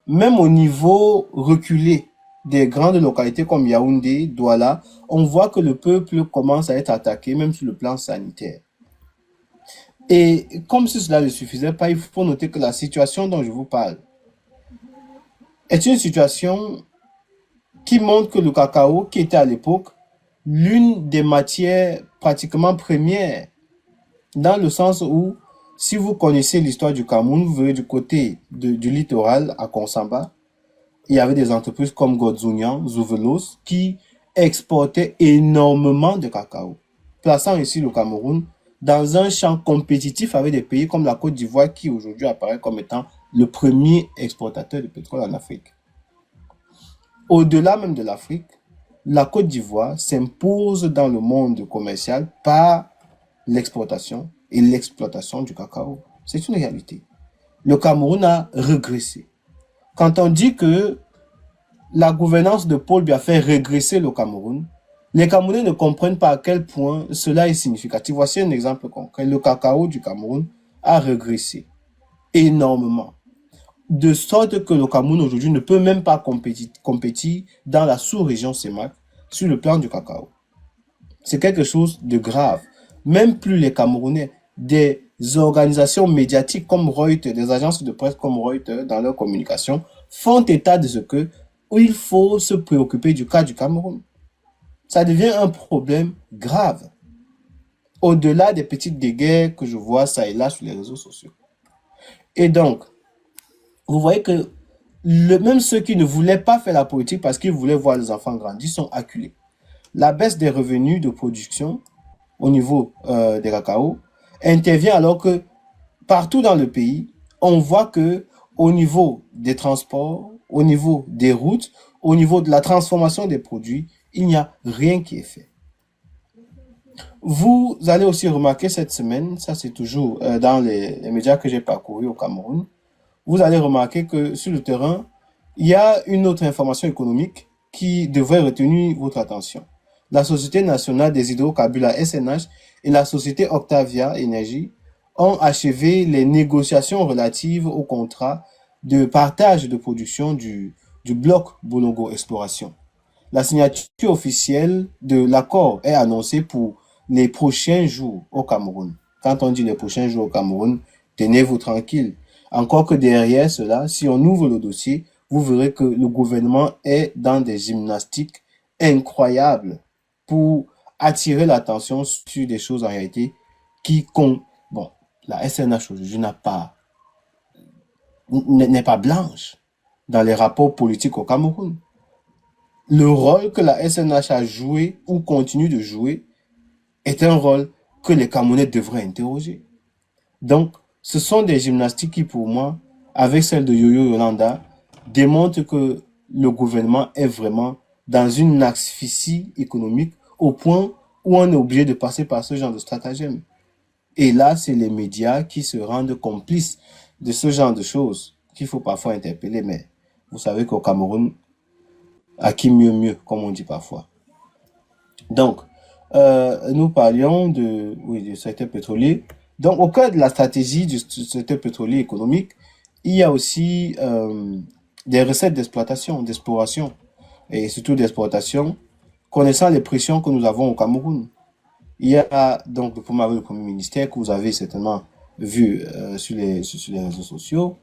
même au niveau reculé des grandes localités comme Yaoundé, Douala, on voit que le peuple commence à être attaqué, même sur le plan sanitaire. Et comme si cela ne suffisait pas, il faut noter que la situation dont je vous parle est une situation qui montre que le cacao, qui était à l'époque l'une des matières pratiquement premières, dans le sens où, si vous connaissez l'histoire du Cameroun, vous verrez du côté du littoral à Konsamba, il y avait des entreprises comme Godzunian, Zouvelos, qui exportaient énormément de cacao, plaçant ici le Cameroun dans un champ compétitif avec des pays comme la Côte d'Ivoire, qui aujourd'hui apparaît comme étant le premier exportateur de pétrole en Afrique. Au-delà même de l'Afrique, la Côte d'Ivoire s'impose dans le monde commercial par l'exportation et l'exploitation du cacao. C'est une réalité. Le Cameroun a régressé. Quand on dit que la gouvernance de Paul Biya fait régresser le Cameroun, les Camerounais ne comprennent pas à quel point cela est significatif. Voici un exemple concret. Le cacao du Cameroun a régressé énormément, de sorte que le Cameroun aujourd'hui ne peut même pas compétir dans la sous-région CEMAC sur le plan du cacao. C'est quelque chose de grave. Même plus les Camerounais, des organisations médiatiques comme Reuters, des agences de presse comme Reuters, dans leur communication, font état de ce que il faut se préoccuper du cas du Cameroun. Ça devient un problème grave, au-delà des petites guerres que je vois ça et là sur les réseaux sociaux. Et donc, vous voyez que même ceux qui ne voulaient pas faire la politique parce qu'ils voulaient voir les enfants grandir sont acculés. La baisse des revenus de production au niveau des cacao intervient alors que partout dans le pays, on voit que au niveau des transports, au niveau des routes, au niveau de la transformation des produits, il n'y a rien qui est fait. Vous allez aussi remarquer cette semaine, ça c'est toujours dans les médias que j'ai parcourus au Cameroun, vous allez remarquer que sur le terrain, il y a une autre information économique qui devrait retenir votre attention. La Société nationale des hydrocarbures, la SNH, et la société Octavia Énergie ont achevé les négociations relatives au contrat de partage de production du bloc Bonogo Exploration. La signature officielle de l'accord est annoncée pour les prochains jours au Cameroun. Quand on dit les prochains jours au Cameroun, tenez-vous tranquille. Encore que derrière cela, si on ouvre le dossier, vous verrez que le gouvernement est dans des gymnastiques incroyables pour attirer l'attention sur des choses en réalité qui comptent. Bon, la SNH aujourd'hui n'est pas blanche dans les rapports politiques au Cameroun. Le rôle que la SNH a joué ou continue de jouer est un rôle que les Camerounais devraient interroger. Donc, ce sont des gymnastiques qui, pour moi, avec celle de Yo-Yo Yolanda, démontrent que le gouvernement est vraiment dans une asphyxie économique au point où on est obligé de passer par ce genre de stratagème. Et là, c'est les médias qui se rendent complices de ce genre de choses qu'il faut parfois interpeller. Mais vous savez qu'au Cameroun, à qui mieux mieux, comme on dit parfois. Donc, nous parlions du secteur pétrolier. Donc, au cœur de la stratégie du secteur pétrolier économique, il y a aussi des recettes d'exploitation, d'exploration, et surtout d'exploitation, connaissant les pressions que nous avons au Cameroun. Il y a donc le premier ministère que vous avez certainement vu sur les réseaux sociaux.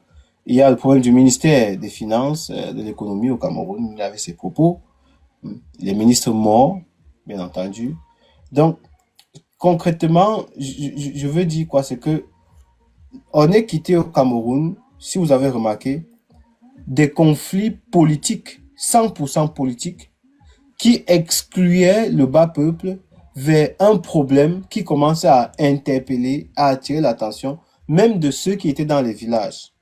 Il y a le problème du ministère des Finances, de l'économie au Cameroun, il avait ses propos. Les ministres morts, bien entendu. Donc, concrètement, je veux dire quoi? C'est que on est quitté au Cameroun, si vous avez remarqué, des conflits politiques, 100% politiques, qui excluaient le bas peuple vers un problème qui commençait à interpeller, à attirer l'attention, même de ceux qui étaient dans les villages.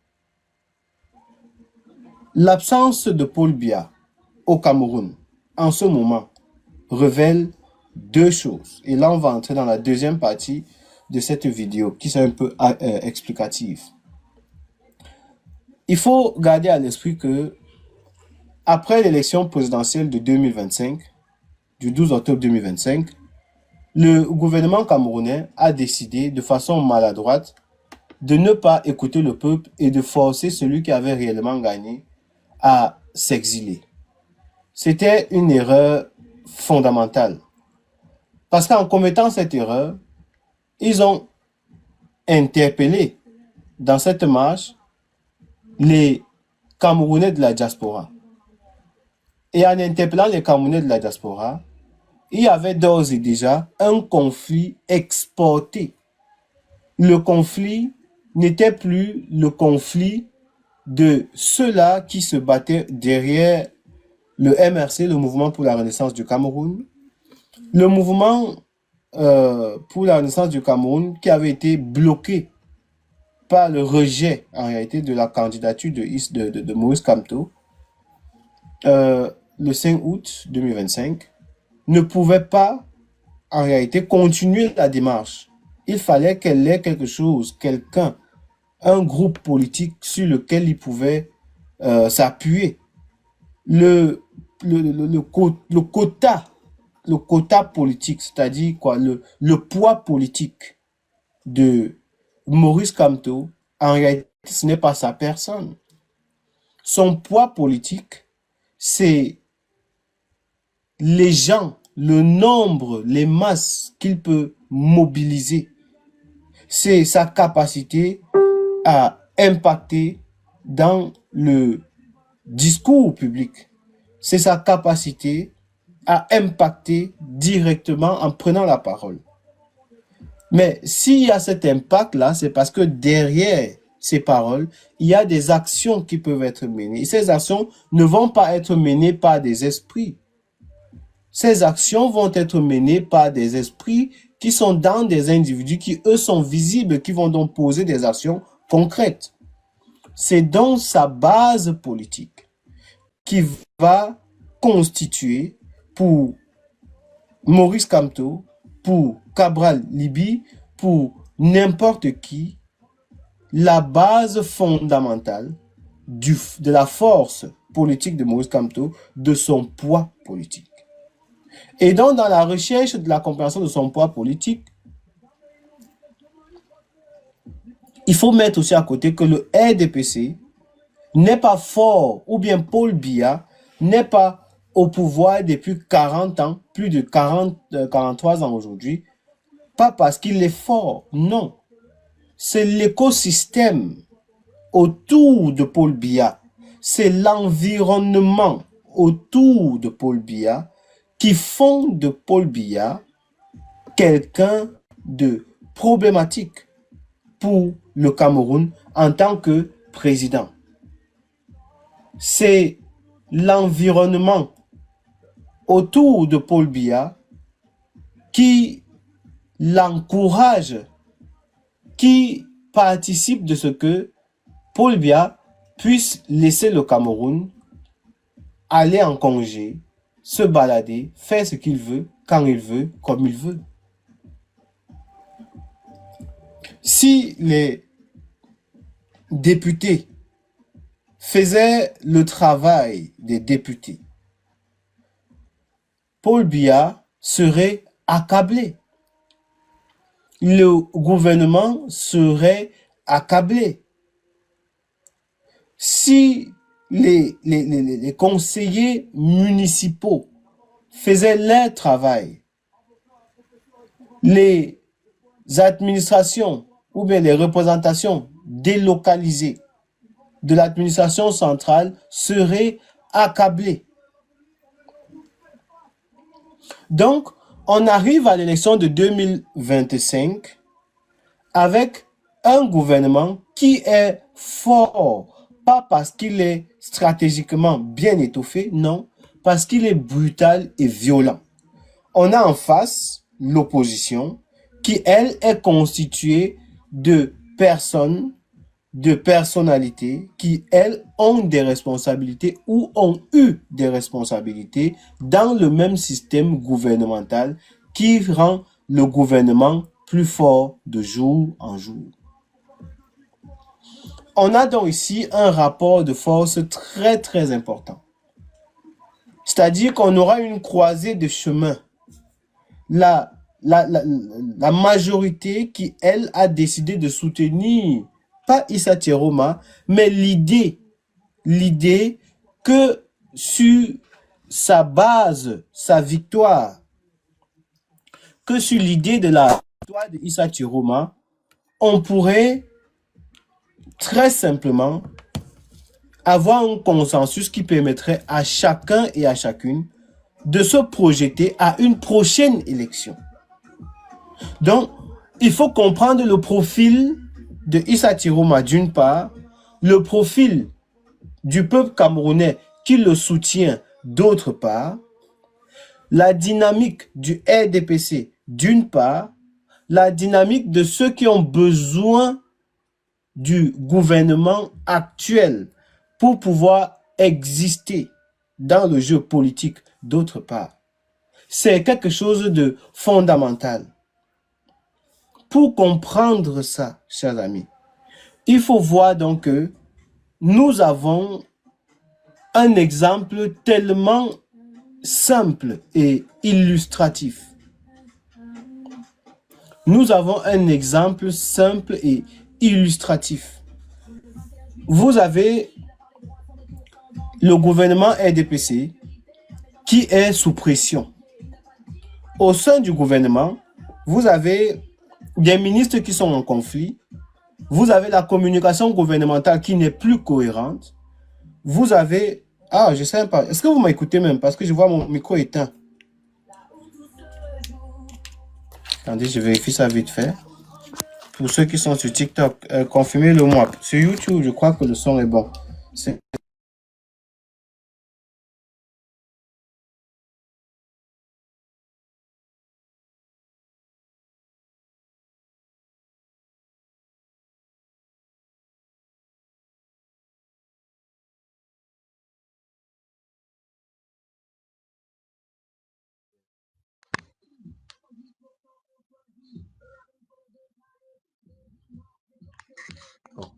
L'absence de Paul Biya au Cameroun, en ce moment, révèle deux choses. Et là, on va entrer dans la deuxième partie de cette vidéo, qui est un peu explicative. Il faut garder à l'esprit que, après l'élection présidentielle de 2025, du 12 octobre 2025, le gouvernement camerounais a décidé, de façon maladroite, de ne pas écouter le peuple et de forcer celui qui avait réellement gagné à s'exiler. C'était une erreur fondamentale. Parce qu'en commettant cette erreur, ils ont interpellé dans cette marche les Camerounais de la diaspora. Et en interpellant les Camerounais de la diaspora, il y avait d'ores et déjà un conflit exporté. Le conflit n'était plus le conflit de ceux-là qui se battaient derrière le MRC, le Mouvement pour la Renaissance du Cameroun, le mouvement pour la Renaissance du Cameroun qui avait été bloqué par le rejet en réalité de la candidature de Maurice Kamto le 5 août 2025, ne pouvait pas en réalité continuer la démarche. Il fallait qu'elle ait quelque chose, quelqu'un, un groupe politique sur lequel il pouvait s'appuyer. Le quota politique, c'est-à-dire quoi, le poids politique de Maurice Kamto, en réalité, ce n'est pas sa personne. Son poids politique, c'est les gens, le nombre, les masses qu'il peut mobiliser. C'est sa capacité à impacter dans le discours public. C'est sa capacité à impacter directement en prenant la parole. Mais s'il y a cet impact-là, c'est parce que derrière ces paroles, il y a des actions qui peuvent être menées. Et ces actions ne vont pas être menées par des esprits. Ces actions vont être menées par des esprits qui sont dans des individus qui, eux, sont visibles, qui vont donc poser des actions concrètes. C'est donc sa base politique qui va constituer pour Maurice Kamto, pour Cabral Liby, pour n'importe qui, la base fondamentale de la force politique de Maurice Kamto, de son poids politique. Et donc, dans la recherche de la compréhension de son poids politique, il faut mettre aussi à côté que le RDPC n'est pas fort, ou bien Paul Biya n'est pas au pouvoir depuis 40 ans, plus de 43 ans aujourd'hui, pas parce qu'il est fort, non. C'est l'écosystème autour de Paul Biya, c'est l'environnement autour de Paul Biya qui font de Paul Biya quelqu'un de problématique pour le Cameroun en tant que président. C'est l'environnement autour de Paul Biya qui l'encourage, qui participe de ce que Paul Biya puisse laisser le Cameroun aller en congé, se balader, faire ce qu'il veut, quand il veut, comme il veut. Si les députés faisaient le travail des députés, Paul Biya serait accablé. Le gouvernement serait accablé. Si les conseillers municipaux faisaient leur travail, les administrations ou bien les représentations délocalisées de l'administration centrale seraient accablées. Donc, on arrive à l'élection de 2025 avec un gouvernement qui est fort, pas parce qu'il est stratégiquement bien étoffé, non, parce qu'il est brutal et violent. On a en face l'opposition qui, elle, est constituée de personnes, de personnalités qui, elles, ont des responsabilités ou ont eu des responsabilités dans le même système gouvernemental qui rend le gouvernement plus fort de jour en jour. On a donc ici un rapport de force très très important. C'est-à-dire qu'on aura une croisée de chemins. La majorité qui, elle, a décidé de soutenir, pas Issa Tieroma, mais l'idée que sur sa base, sa victoire, que sur l'idée de la victoire de Issa Chiroma, on pourrait très simplement avoir un consensus qui permettrait à chacun et à chacune de se projeter à une prochaine élection. Donc, il faut comprendre le profil de Issa Chiroma d'une part, le profil du peuple camerounais qui le soutient d'autre part, la dynamique du RDPC d'une part, la dynamique de ceux qui ont besoin du gouvernement actuel pour pouvoir exister dans le jeu politique d'autre part. C'est quelque chose de fondamental. Pour comprendre ça, chers amis, il faut voir donc que nous avons un exemple tellement simple et illustratif. Nous avons un exemple simple et illustratif. Vous avez le gouvernement RDPC qui est sous pression. Au sein du gouvernement, vous avez des ministres qui sont en conflit. Vous avez la communication gouvernementale qui n'est plus cohérente. Vous avez... Ah, je ne sais pas. Est-ce que vous m'écoutez même? Parce que je vois mon micro éteint. Attendez, je vérifie ça vite fait. Pour ceux qui sont sur TikTok, confirmez-le moi. Sur YouTube, je crois que le son est bon.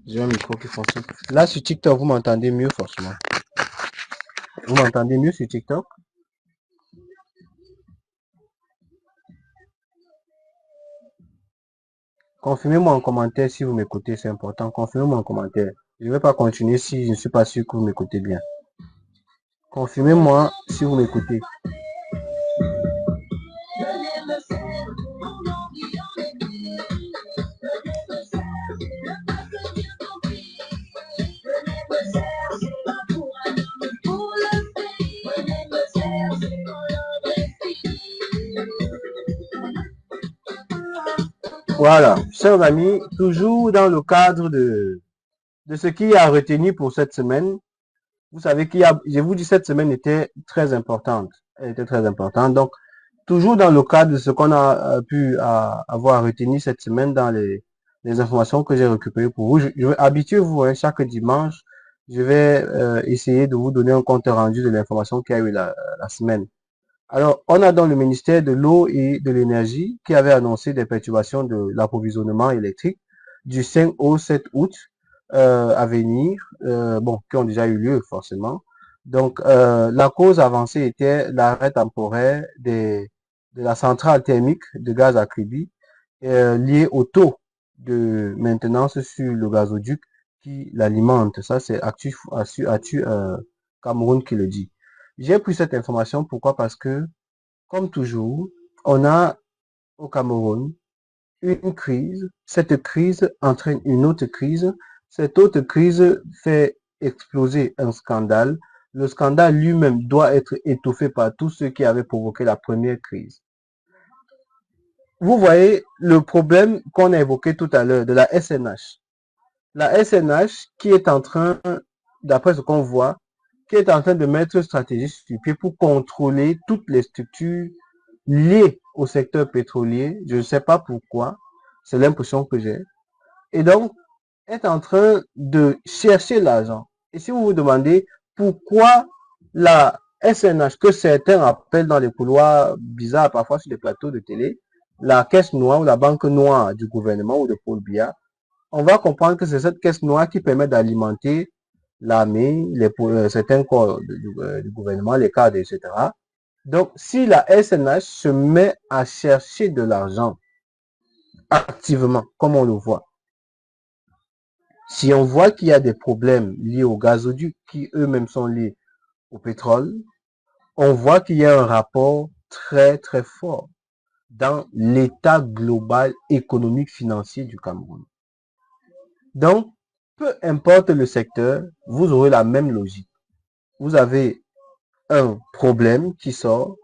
J'ai un micro qui fonctionne. Là, sur TikTok, vous m'entendez mieux, forcément. Vous m'entendez mieux sur TikTok? Confirmez-moi en commentaire si vous m'écoutez, c'est important. Confirmez-moi en commentaire. Je ne vais pas continuer si je ne suis pas sûr que vous m'écoutez bien. Confirmez-moi si vous m'écoutez. Voilà, chers amis, toujours dans le cadre de ce qui a retenu pour cette semaine. Vous savez je vous dis, cette semaine était très importante. Elle était très importante. Donc, toujours dans le cadre de ce qu'on a pu avoir retenu cette semaine dans les informations que j'ai récupérées pour vous. Habituez-vous, hein, chaque dimanche, je vais essayer de vous donner un compte rendu de l'information qu'il y a eu la semaine. Alors, on a dans le ministère de l'eau et de l'énergie qui avait annoncé des perturbations de l'approvisionnement électrique du 5 au 7 août à venir, qui ont déjà eu lieu forcément. Donc, la cause avancée était l'arrêt temporaire de la centrale thermique de gaz à Kribi lié au taux de maintenance sur le gazoduc qui l'alimente. Ça, c'est Actu Cameroun qui le dit. J'ai pris cette information, pourquoi? Parce que, comme toujours, on a au Cameroun une crise. Cette crise entraîne une autre crise. Cette autre crise fait exploser un scandale. Le scandale lui-même doit être étouffé par tous ceux qui avaient provoqué la première crise. Vous voyez le problème qu'on a évoqué tout à l'heure de la SNH. La SNH qui est en train, d'après ce qu'on voit, qui est en train de mettre une stratégie sur pied pour contrôler toutes les structures liées au secteur pétrolier. Je ne sais pas pourquoi, c'est l'impression que j'ai. Et donc, est en train de chercher l'argent. Et si vous vous demandez pourquoi la SNH, que certains appellent dans les couloirs bizarres, parfois sur les plateaux de télé, la caisse noire ou la banque noire du gouvernement ou de Paul Biya, on va comprendre que c'est cette caisse noire qui permet d'alimenter l'armée, certains corps du gouvernement, les cadres, etc. Donc, si la SNH se met à chercher de l'argent activement, comme on le voit, si on voit qu'il y a des problèmes liés au gazoduc qui eux-mêmes sont liés au pétrole, on voit qu'il y a un rapport très très fort dans l'état global économique financier du Cameroun. Donc, peu importe le secteur, vous aurez la même logique. Vous avez un problème qui sort,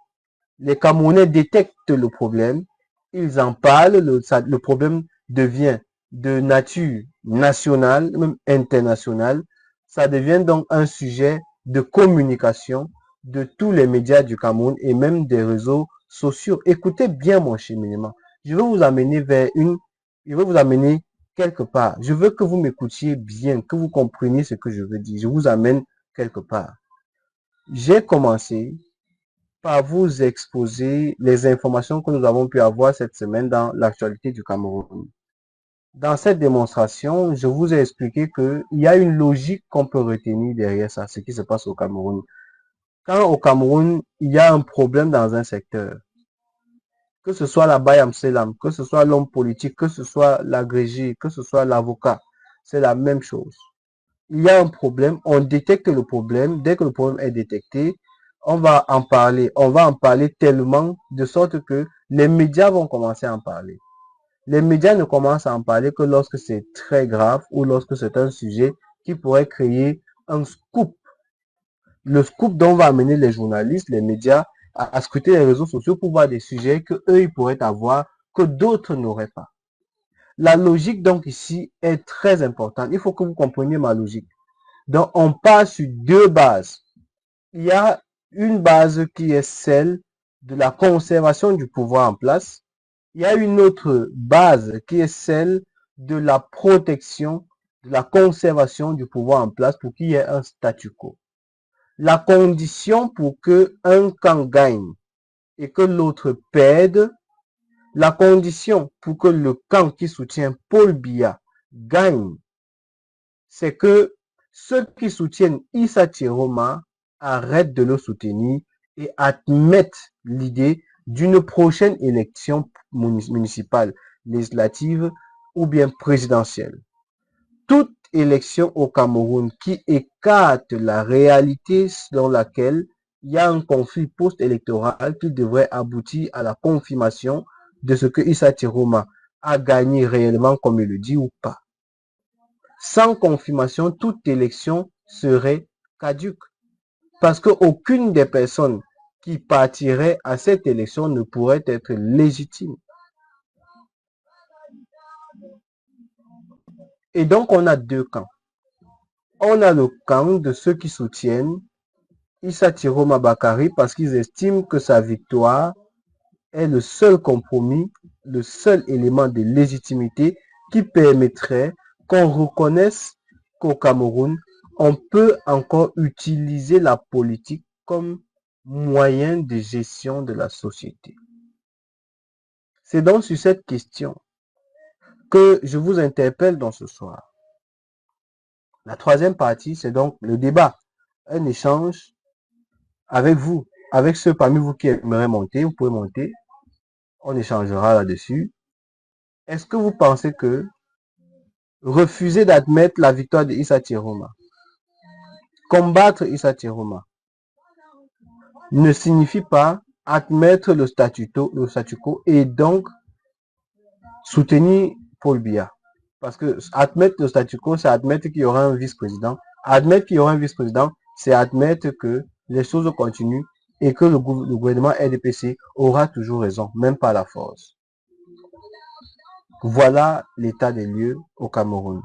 les Camerounais détectent le problème, ils en parlent, le problème devient de nature nationale, même internationale. Ça devient donc un sujet de communication de tous les médias du Cameroun et même des réseaux sociaux. Écoutez bien mon cheminement. Je veux vous amener je veux vous amener quelque part. Je veux que vous m'écoutiez bien, que vous compreniez ce que je veux dire. Je vous amène quelque part. J'ai commencé par vous exposer les informations que nous avons pu avoir cette semaine dans l'actualité du Cameroun. Dans cette démonstration, je vous ai expliqué qu'il y a une logique qu'on peut retenir derrière ça, ce qui se passe au Cameroun. Quand au Cameroun, il y a un problème dans un secteur, que ce soit la Bayam Selam, que ce soit l'homme politique, que ce soit l'agrégé, que ce soit l'avocat, c'est la même chose. Il y a un problème, on détecte le problème. Dès que le problème est détecté, on va en parler tellement de sorte que les médias vont commencer à en parler. Les médias ne commencent à en parler que lorsque c'est très grave ou lorsque c'est un sujet qui pourrait créer un scoop. Le scoop dont va amener les journalistes, les médias à scruter les réseaux sociaux pour voir des sujets que eux ils pourraient avoir que d'autres n'auraient pas. La logique donc ici est très importante. Il faut que vous compreniez ma logique. Donc, on part sur deux bases. Il y a une base qui est celle de la conservation du pouvoir en place. Il y a une autre base qui est celle de la protection, de la conservation du pouvoir en place pour qu'il y ait un statu quo. La condition pour que un camp gagne et que l'autre perde, la condition pour que le camp qui soutient Paul Biya gagne, c'est que ceux qui soutiennent Issa Tiroma arrêtent de le soutenir et admettent l'idée d'une prochaine élection municipale, législative ou bien présidentielle. Toute élection au Cameroun qui écarte la réalité selon laquelle il y a un conflit post-électoral qui devrait aboutir à la confirmation de ce que Issa Tiroma a gagné réellement comme il le dit ou pas. Sans confirmation, toute élection serait caduque parce qu'aucune des personnes qui partiraient à cette élection ne pourrait être légitime. Et donc, on a deux camps. On a le camp de ceux qui soutiennent Issa Tiroma Bakari parce qu'ils estiment que sa victoire est le seul compromis, le seul élément de légitimité qui permettrait qu'on reconnaisse qu'au Cameroun, on peut encore utiliser la politique comme moyen de gestion de la société. C'est donc sur cette question que je vous interpelle dans ce soir. La troisième partie, c'est donc le débat, un échange avec vous, avec ceux parmi vous qui aimeraient monter, vous pouvez monter, on échangera là-dessus. Est-ce que vous pensez que refuser d'admettre la victoire de Issa Tiroma, combattre Issa Tiroma, ne signifie pas admettre le statu quo et donc soutenir Paul Biya? Parce que admettre le statu quo, c'est admettre qu'il y aura un vice-président. Admettre qu'il y aura un vice-président, c'est admettre que les choses continuent et que le gouvernement RDPC aura toujours raison, même par la force. Voilà l'état des lieux au Cameroun.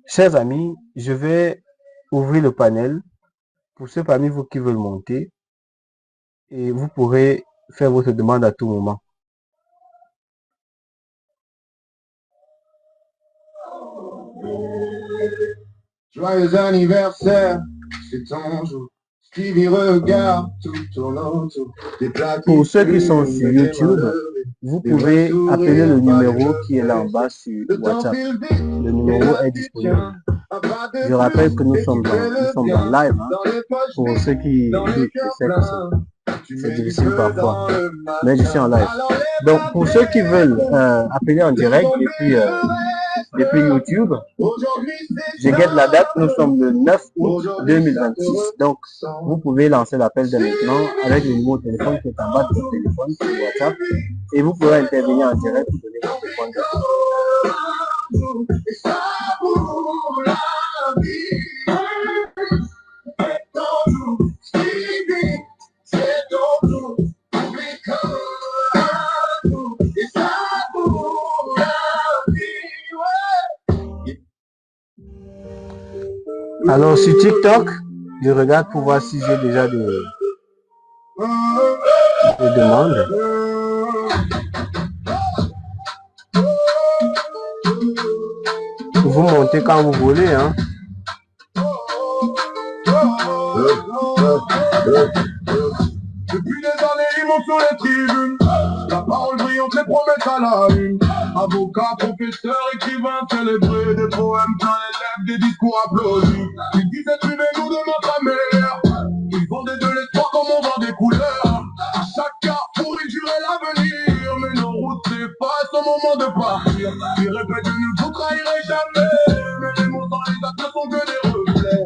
Chers amis, je vais ouvrir le panel pour ceux parmi vous qui veulent monter et vous pourrez faire votre demande à tout moment. Joyeux anniversaire, c'est ton jour. Stevie regarde tout tourne autour. Pour ceux qui sont sur YouTube, vous pouvez appeler le numéro qui est là en bas sur WhatsApp. Le numéro est disponible. Je rappelle que nous sommes en live. Pour ceux qui essaient que c'est difficile parfois. Mais je suis en live. Donc, pour ceux qui veulent appeler en direct et puis depuis YouTube. Je guette la date, nous sommes le 9 août 2026. Donc, vous pouvez lancer l'appel dès maintenant avec le numéro de téléphone qui est en bas de votre téléphone sur WhatsApp et vous pourrez intervenir en direct pour donner votre point de vue. Alors sur TikTok, je regarde pour voir si j'ai déjà des demandes. Vous montez quand vous voulez, hein. Depuis des années, ils montent sur les tribunes. La parole brillante, les promesses à la une. Avocats, professeurs, écrivains, célébrés, des poèmes plein les lèvres, des discours applaudis. Ils disaient suivez-nous de notre mère. Ils vendaient de l'espoir comme on vend des couleurs. À chaque carrefour, ils juraient l'avenir. Mais nos routes s'effacent au moment de partir. Ils répètent je ne vous trahirai jamais. Mais les mots dans les actes ne sont que des reflets.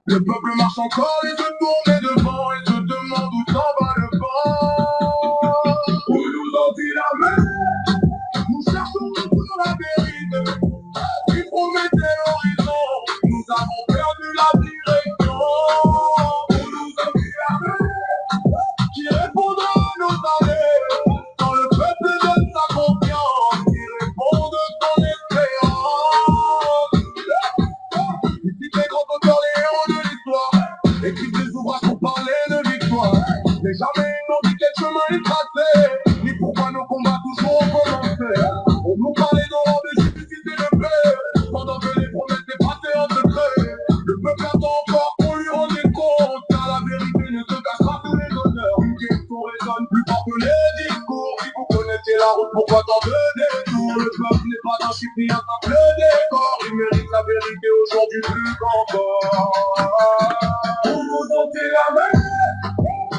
Le peuple marche encore, les yeux tournés devant et se demande où s'en va le vent. Où nous ont-ils amenés? Nous cherchons toujours la vérité. Ils promettaient l'horizon, nous avons perdu la direction. Où nous ont-ils amenés? Qui répondra à nos allées? Quand le peuple donne sa confiance, qui répond de son espérance. Ici les grands auteurs, les héros de l'histoire, écrivent des ouvrages pour parler de victoire. Mais jamais ils n'ont dit quel chemin ils traçaient, ni pourquoi nos combats toujours ont commencé. On nous parlait d'aurore, de justice et de paix, pendant que les promesses passées en secret. Le peuple attend encore qu'on lui rende des comptes, car la vérité ne se cache pas sous les honneurs. Une question résonne plus fort que les discours. Si vous connaissez la route, pourquoi tant de détours? Le peuple n'est pas un chiffre ni un simple décor. Il mérite la vérité aujourd'hui plus qu'encore. Où nous ont-ils amenés?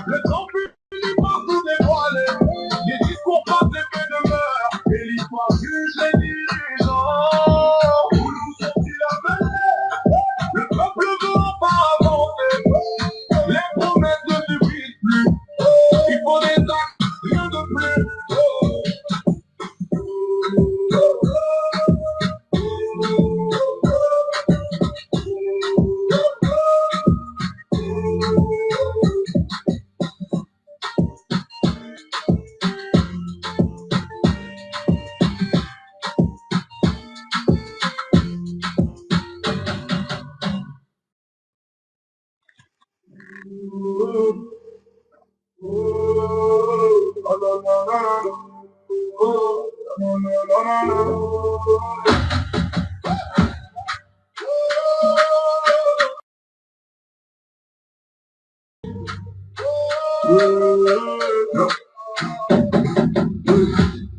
Le temps finit par tout dévoiler. Les discours passent l'effet de meurtre et l'histoire juge les dirigeants. Où nous ont-ils amenés? Le peuple veut enfin avancer. Les promesses ne suffisent plus. Il faut des actes, rien de plus.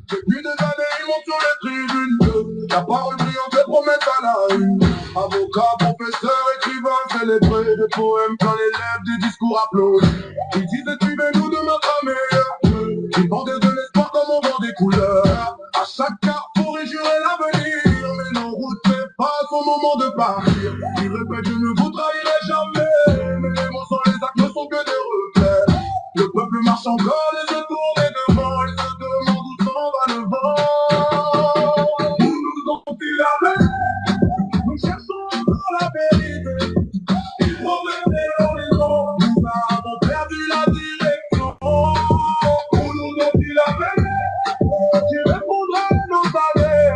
Depuis des années, ils montent sur les tribunes. La parole brillante, les promesses à la une. Avocats, professeurs, écrivains, célébrés, des poèmes plein les lèvres, des discours applaudis. Ils disaient suivez-nous de notre meilleur. Ils vendaient de l'espoir comme on vend des couleurs. À chaque carrefour, ils juraient l'avenir. Mais nos routes s'effacent au moment de partir. Ils répètent je ne vous trahirai jamais. Mais les mots sans les actes ne sont que des reflets. Le peuple marche encore, les yeux tournés devant. Il se demande où s'en va le vent. Où nous ont-ils amenés? Nous cherchons encore la vérité. Ils promettaient l'horizon. Nous avons perdu la direction. Où nous ont-ils amenés? Qui répondra à nos allées?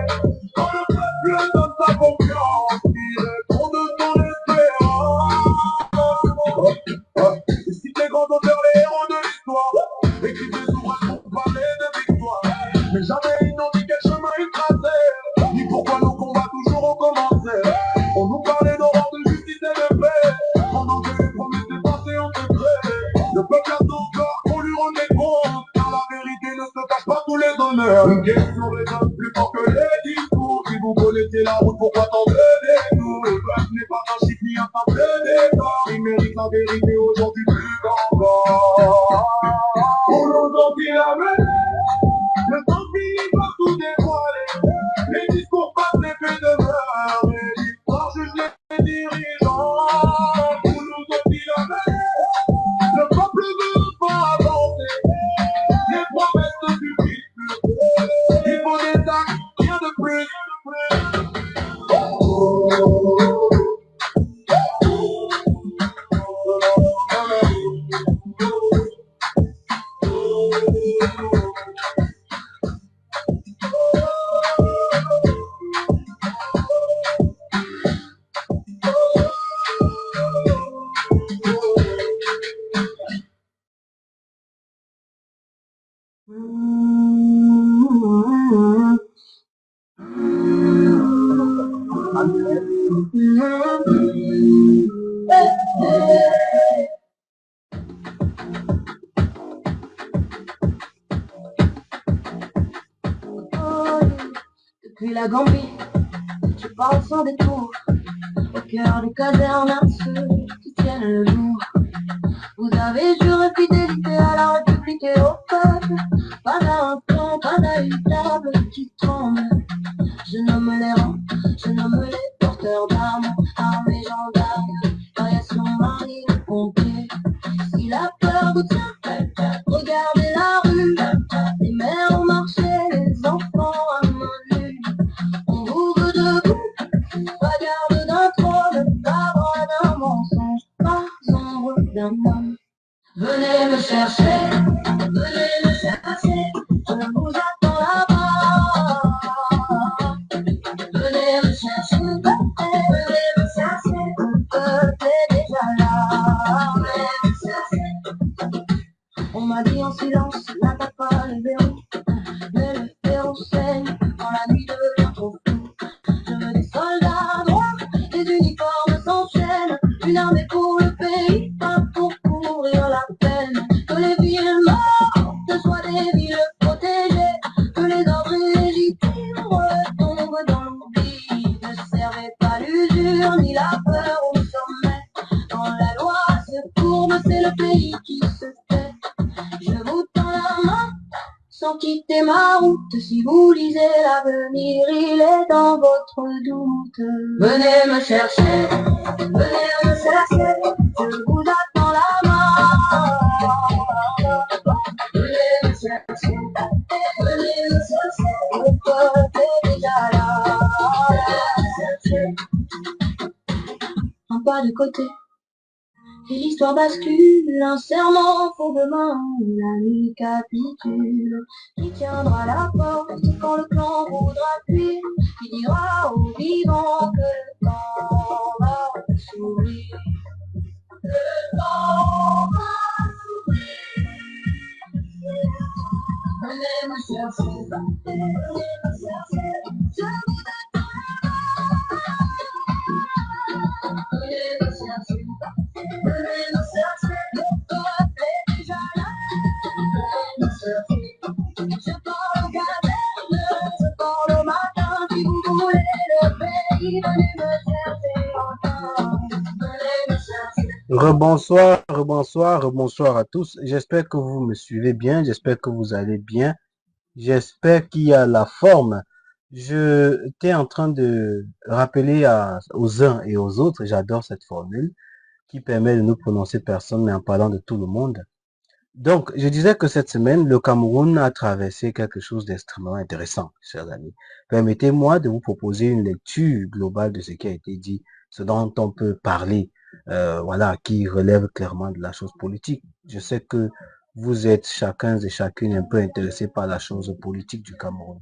Quand le peuple donne sa confiance, qui répond de son espérance. Ici les grands auteurs, les héros de l'histoire, écrivent des ouvrages pour parler de victoire. Mais jamais ils n'ont dit quel chemin ils traçaient, ni pourquoi nos combats toujours ont commencé. On nous parlait d'aurore, de justice et de paix, pendant que les promesses passées en secret. Le peuple attend encore qu'on lui rende des comptes, car la vérité ne se cache pas sous les honneurs. Une question résonne plus fort que les discours. Si vous connaissez la route, pourquoi tant de détours? Le peuple n'est pas un chiffre ni un simple décor. Il mérite la vérité aujourd'hui plus qu'encore. Où nous ont-ils amenés? Le temps finit par tout dévoiler. Les discours passent l'effet de Puis la Gambie, tu parles sans détour, au cœur des casernes à ceux qui tiennent le jour. Vous avez juré fidélité à la République et au peuple. Pas à un plan, pas à une table qui tremble. Je nomme les rangs, je nomme les porteurs d'armes, armées, gendarmes, variations marines, pompiers. Si la peur vous tient, regardez la rue. Les mères au marché, les enfants à main nue. On vous veut debout, pas garde d'un trône, pas bras d'un mensonge, pas ombre d'un homme. Venez me chercher, je vous attends là-bas. Venez me chercher, le peuple est déjà là. Venez me chercher. On m'a dit en silence, n'attaque pas le verrou, mais le verrou saigne quand la nuit devient trop floue. Je veux des soldats droits, des uniformes s'enchaînent, une armée pour le pays, pas pour courir la peine. Que les villes mortes soient des villes protégées, que les ordres illégitimes retombent dans l'oubli. Ne servez pas l'usure ni la peur au sommet. Quand la loi se courbe, c'est le pays qui se tait. Je vous tends la main sans quitter ma route. Si vous lisez l'avenir, il est dans votre doute. Venez me chercher, je vous attends là-bas. Venez me chercher, le peuple est déjà là. Un pas de côté, et l'histoire bascule, un serment faux demain, la nuit capitule. Qui tiendra la porte quand le clan voudra fuir? Qui dira aux vivants que le temps va s'ouvrir? Le temps va s'ouvrir. Venez me chercher, je vous attends. Venez me chercher, le peuple est déjà là. Venez me chercher, je parle aux cavernes, je parle au matin. Si vous voulez le pays, venez me chercher encore. Venez me chercher. Rebonsoir à tous. J'espère que vous me suivez bien, j'espère que vous allez bien, j'espère qu'il y a la forme. Je étais en train de rappeler aux uns et aux autres, j'adore cette formule, qui permet de ne prononcer personne, mais en parlant de tout le monde. Donc, je disais que cette semaine, le Cameroun a traversé quelque chose d'extrêmement intéressant, chers amis. Permettez-moi de vous proposer une lecture globale de ce qui a été dit, ce dont on peut parler, voilà, qui relève clairement de la chose politique. Je sais que vous êtes chacun et chacune un peu intéressés par la chose politique du Cameroun.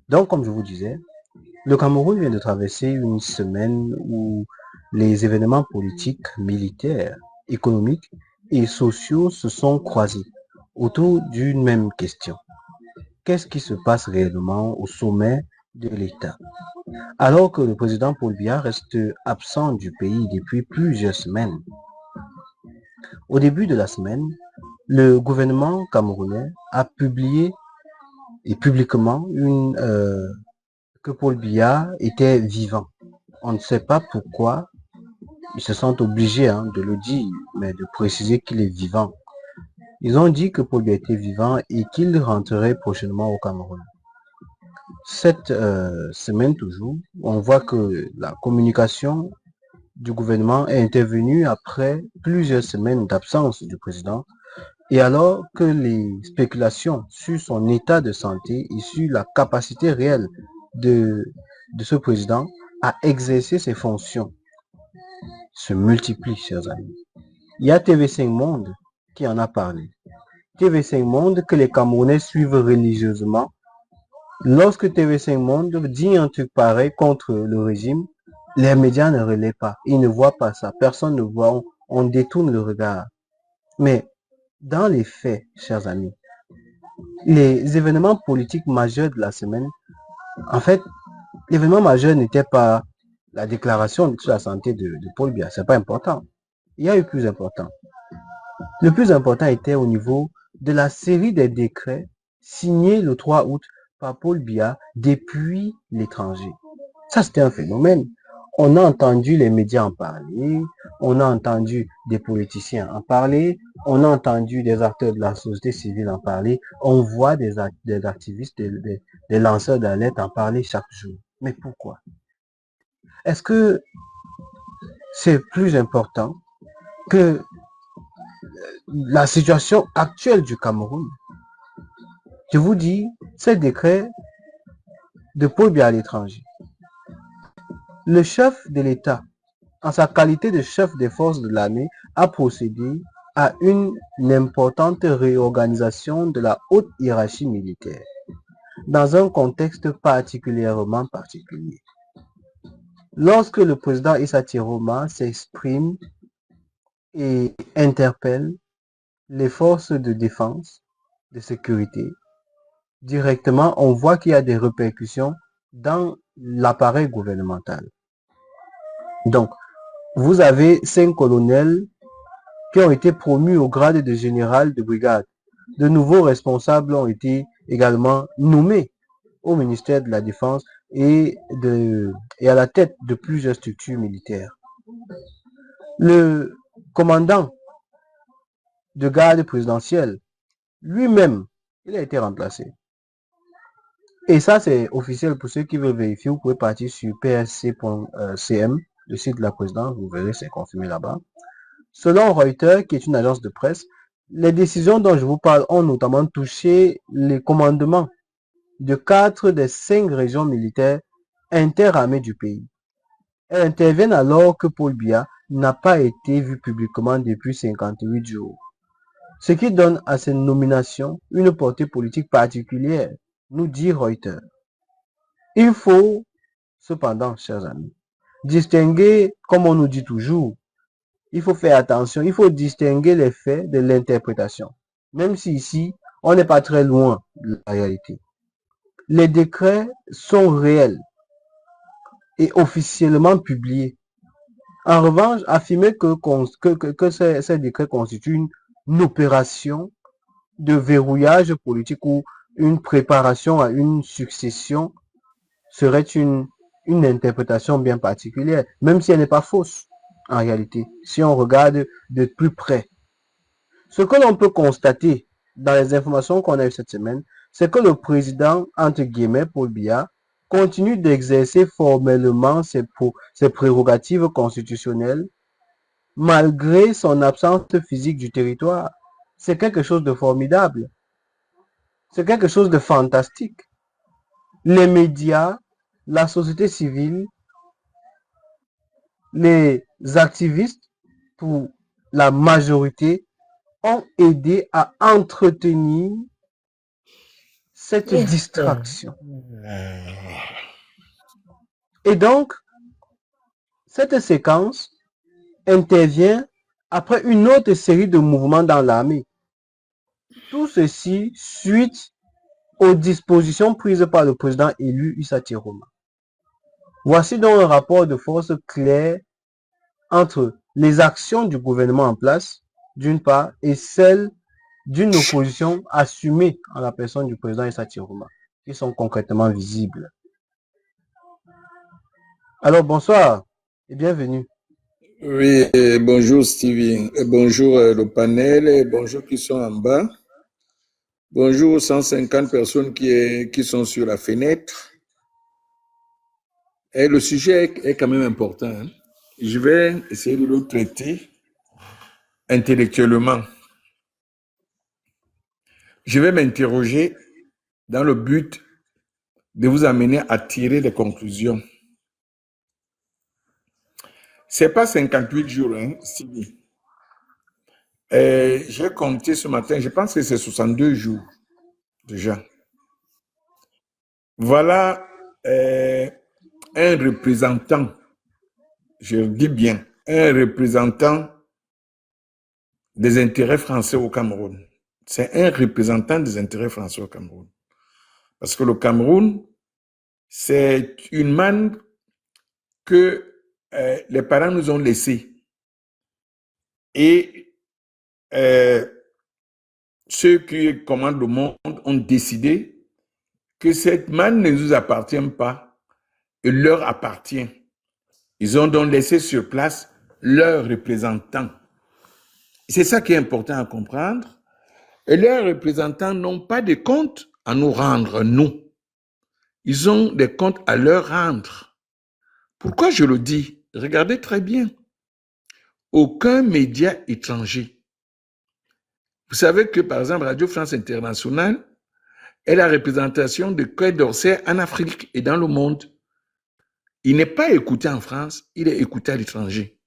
Donc, comme je vous disais, le Cameroun vient de traverser une semaine où les événements politiques, militaires, économiques et sociaux se sont croisés autour d'une même question. Qu'est-ce qui se passe réellement au sommet de l'État? Alors que le président Paul Biya reste absent du pays depuis plusieurs semaines. Au début de la semaine, le gouvernement camerounais a publié et publiquement que Paul Biya était vivant. On ne sait pas pourquoi ils se sentent obligés de le dire, mais de préciser qu'il est vivant. Ils ont dit que Paul Biya était vivant et qu'il rentrerait prochainement au Cameroun. Cette semaine toujours, on voit que la communication du gouvernement est intervenue après plusieurs semaines d'absence du président, et alors que les spéculations sur son état de santé et sur la capacité réelle de ce président à exercer ses fonctions se multiplient, chers amis. Il y a TV5 Monde qui en a parlé. TV5 Monde que les Camerounais suivent religieusement. Lorsque TV5 Monde dit un truc pareil contre le régime, les médias ne relaient pas. Ils ne voient pas ça. Personne ne voit. On détourne le regard. Mais dans les faits, chers amis, les événements politiques majeurs de la semaine, en fait, l'événement majeur n'était pas la déclaration sur la santé de Paul Biya. C'est pas important. Il y a eu plus important. Le plus important était au niveau de la série des décrets signés le 3 août par Paul Biya depuis l'étranger. Ça, c'était un phénomène. On a entendu les médias en parler, on a entendu des politiciens en parler, on a entendu des acteurs de la société civile en parler, on voit des activistes, des lanceurs d'alerte en parler chaque jour. Mais pourquoi? Est-ce que c'est plus important que la situation actuelle du Cameroun? Je vous dis, ces décrets de Paul Biya à l'étranger. Le chef de l'État, en sa qualité de chef des forces de l'armée, a procédé à une importante réorganisation de la haute hiérarchie militaire, dans un contexte particulièrement particulier. Lorsque le président Issa Tiroma s'exprime et interpelle les forces de défense, de sécurité, directement, on voit qu'il y a des répercussions dans l'appareil gouvernemental. Donc, vous avez 5 colonels qui ont été promus au grade de général de brigade. De nouveaux responsables ont été également nommés au ministère de la Défense et à la tête de plusieurs structures militaires. Le commandant de garde présidentielle, lui-même, il a été remplacé. Et ça, c'est officiel pour ceux qui veulent vérifier. Vous pouvez partir sur psc.cm, le site de la présidence, vous verrez, c'est confirmé là-bas. Selon Reuters, qui est une agence de presse, les décisions dont je vous parle ont notamment touché les commandements de 4 des 5 régions militaires interarmées du pays. Elles interviennent alors que Paul Biya n'a pas été vu publiquement depuis 58 jours. Ce qui donne à ces nominations une portée politique particulière, nous dit Reuters. Il faut, cependant, chers amis, distinguer, comme on nous dit toujours, il faut faire attention, il faut distinguer les faits de l'interprétation. Même si ici, on n'est pas très loin de la réalité. Les décrets sont réels et officiellement publiés. En revanche, affirmer que ces décrets constituent une opération de verrouillage politique ou une préparation à une succession serait une interprétation bien particulière, même si elle n'est pas fausse en réalité, si on regarde de plus près. Ce que l'on peut constater dans les informations qu'on a eues cette semaine, c'est que le président, entre guillemets, Paul Biya, continue d'exercer formellement ses prérogatives constitutionnelles malgré son absence physique du territoire. C'est quelque chose de formidable. C'est quelque chose de fantastique. Les médias, la société civile, les activistes, pour la majorité, ont aidé à entretenir cette distraction. Et donc, cette séquence intervient après une autre série de mouvements dans l'armée. Tout ceci suite aux dispositions prises par le président élu Issa Tiroma. Voici donc un rapport de force clair entre les actions du gouvernement en place, d'une part, et celles d'une opposition assumée en la personne du président Issa Tiroma, qui sont concrètement visibles. Alors, bonsoir et bienvenue. Oui, bonjour Stevie, bonjour le panel, et bonjour qui sont en bas. Bonjour aux 150 personnes qui sont sur la fenêtre. Et le sujet est quand même important. Hein. Je vais essayer de le traiter intellectuellement. Je vais m'interroger dans le but de vous amener à tirer des conclusions. C'est pas 58 jours, hein, Stevie. J'ai compté ce matin, je pense que c'est 62 jours déjà. Voilà un représentant, je dis bien, un représentant des intérêts français au Cameroun. C'est un représentant des intérêts français au Cameroun. Parce que le Cameroun, c'est une manne que les parents nous ont laissée. Et ceux qui commandent le monde ont décidé que cette manne ne nous appartient pas et leur appartient. Ils ont donc laissé sur place leurs représentants. C'est ça qui est important à comprendre. Et leurs représentants n'ont pas de comptes à nous rendre, nous. Ils ont des comptes à leur rendre. Pourquoi je le dis? Regardez très bien. Aucun média étranger. Vous savez que, par exemple, Radio France Internationale est la représentation de Quai d'Orsay en Afrique et dans le monde. Il n'est pas écouté en France, il est écouté à l'étranger.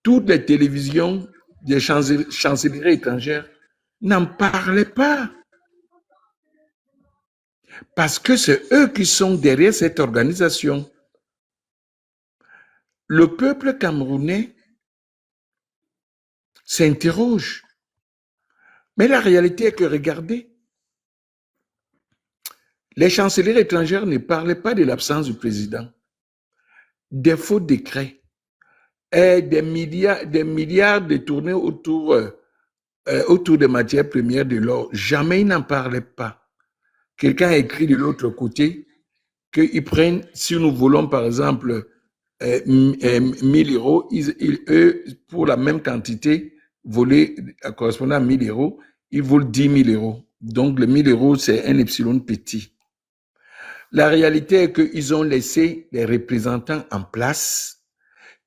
Toutes les télévisions des chancelleries étrangères n'en parlaient pas. Parce que c'est eux qui sont derrière cette organisation. Le peuple camerounais s'interroge. Mais la réalité est que, regardez, les chancelleries étrangères ne parlaient pas de l'absence du président, des faux décrets et des milliards détournés autour des matières premières de l'or. Jamais ils n'en parlaient pas. Quelqu'un a écrit de l'autre côté qu'ils prennent, si nous volons par exemple 1000 euros, eux, pour la même quantité, volée correspondant à 1000 euros, ils volent 10 000 euros. Donc, le 1000 euros, c'est un epsilon petit. La réalité est qu'ils ont laissé les représentants en place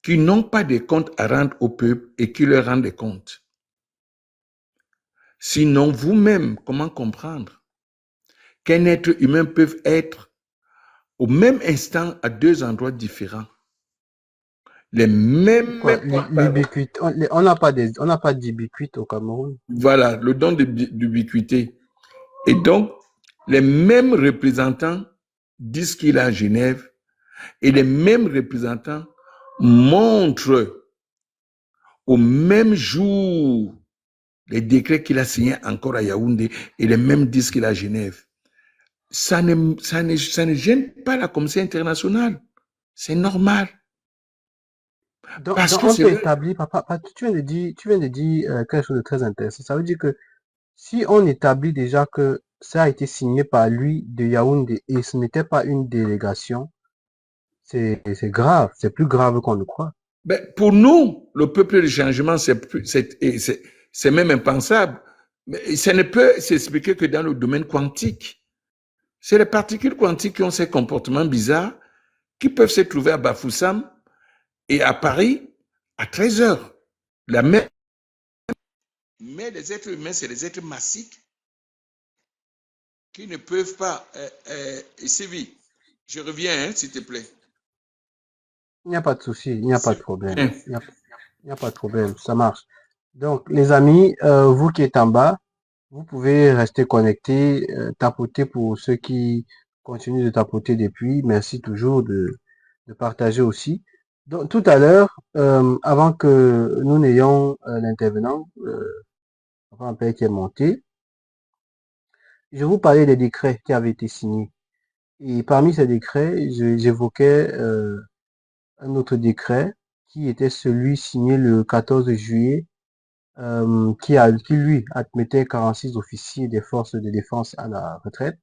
qui n'ont pas de comptes à rendre au peuple et qui leur rendent des comptes. Sinon, vous-même, comment comprendre qu'un être humain peut être au même instant à deux endroits différents? Les mêmes... L'ubiquité. On n'a pas d'ubiquité au Cameroun. Voilà, le don d'ubiquité. Et donc, les mêmes représentants disent qu'il est à Genève et les mêmes représentants montrent au même jour les décrets qu'il a signés encore à Yaoundé et les mêmes disent qu'il est à Genève. Ça ne gêne pas la communauté internationale. C'est normal. Donc, Parce que on c'est peut établir, tu viens de dire quelque chose de très intéressant. Ça veut dire que si on établit déjà que ça a été signé par lui de Yaoundé et ce n'était pas une délégation, c'est grave, c'est plus grave qu'on le croit. Ben, pour nous, le peuple du changement, c'est même impensable. Mais ça ne peut s'expliquer que dans le domaine quantique. C'est les particules quantiques qui ont ces comportements bizarres qui peuvent se trouver à Bafoussam et à Paris à 13 heures. La même. Mais les êtres humains, c'est des êtres massiques qui ne peuvent pas. Sylvie, je reviens, hein, s'il te plaît. Il n'y a pas de souci, il n'y a pas de problème. Il n'y a pas de problème, ça marche. Donc, les amis, vous qui êtes en bas, vous pouvez rester connectés, tapoter pour ceux qui continuent de tapoter depuis. Merci toujours de partager aussi. Donc, tout à l'heure, avant que nous n'ayons l'intervenant, un père qui est monté, je vous parlais des décrets qui avaient été signés. Et parmi ces décrets, j'évoquais un autre décret qui était celui signé le 14 juillet, qui lui admettait 46 officiers des forces de défense à la retraite.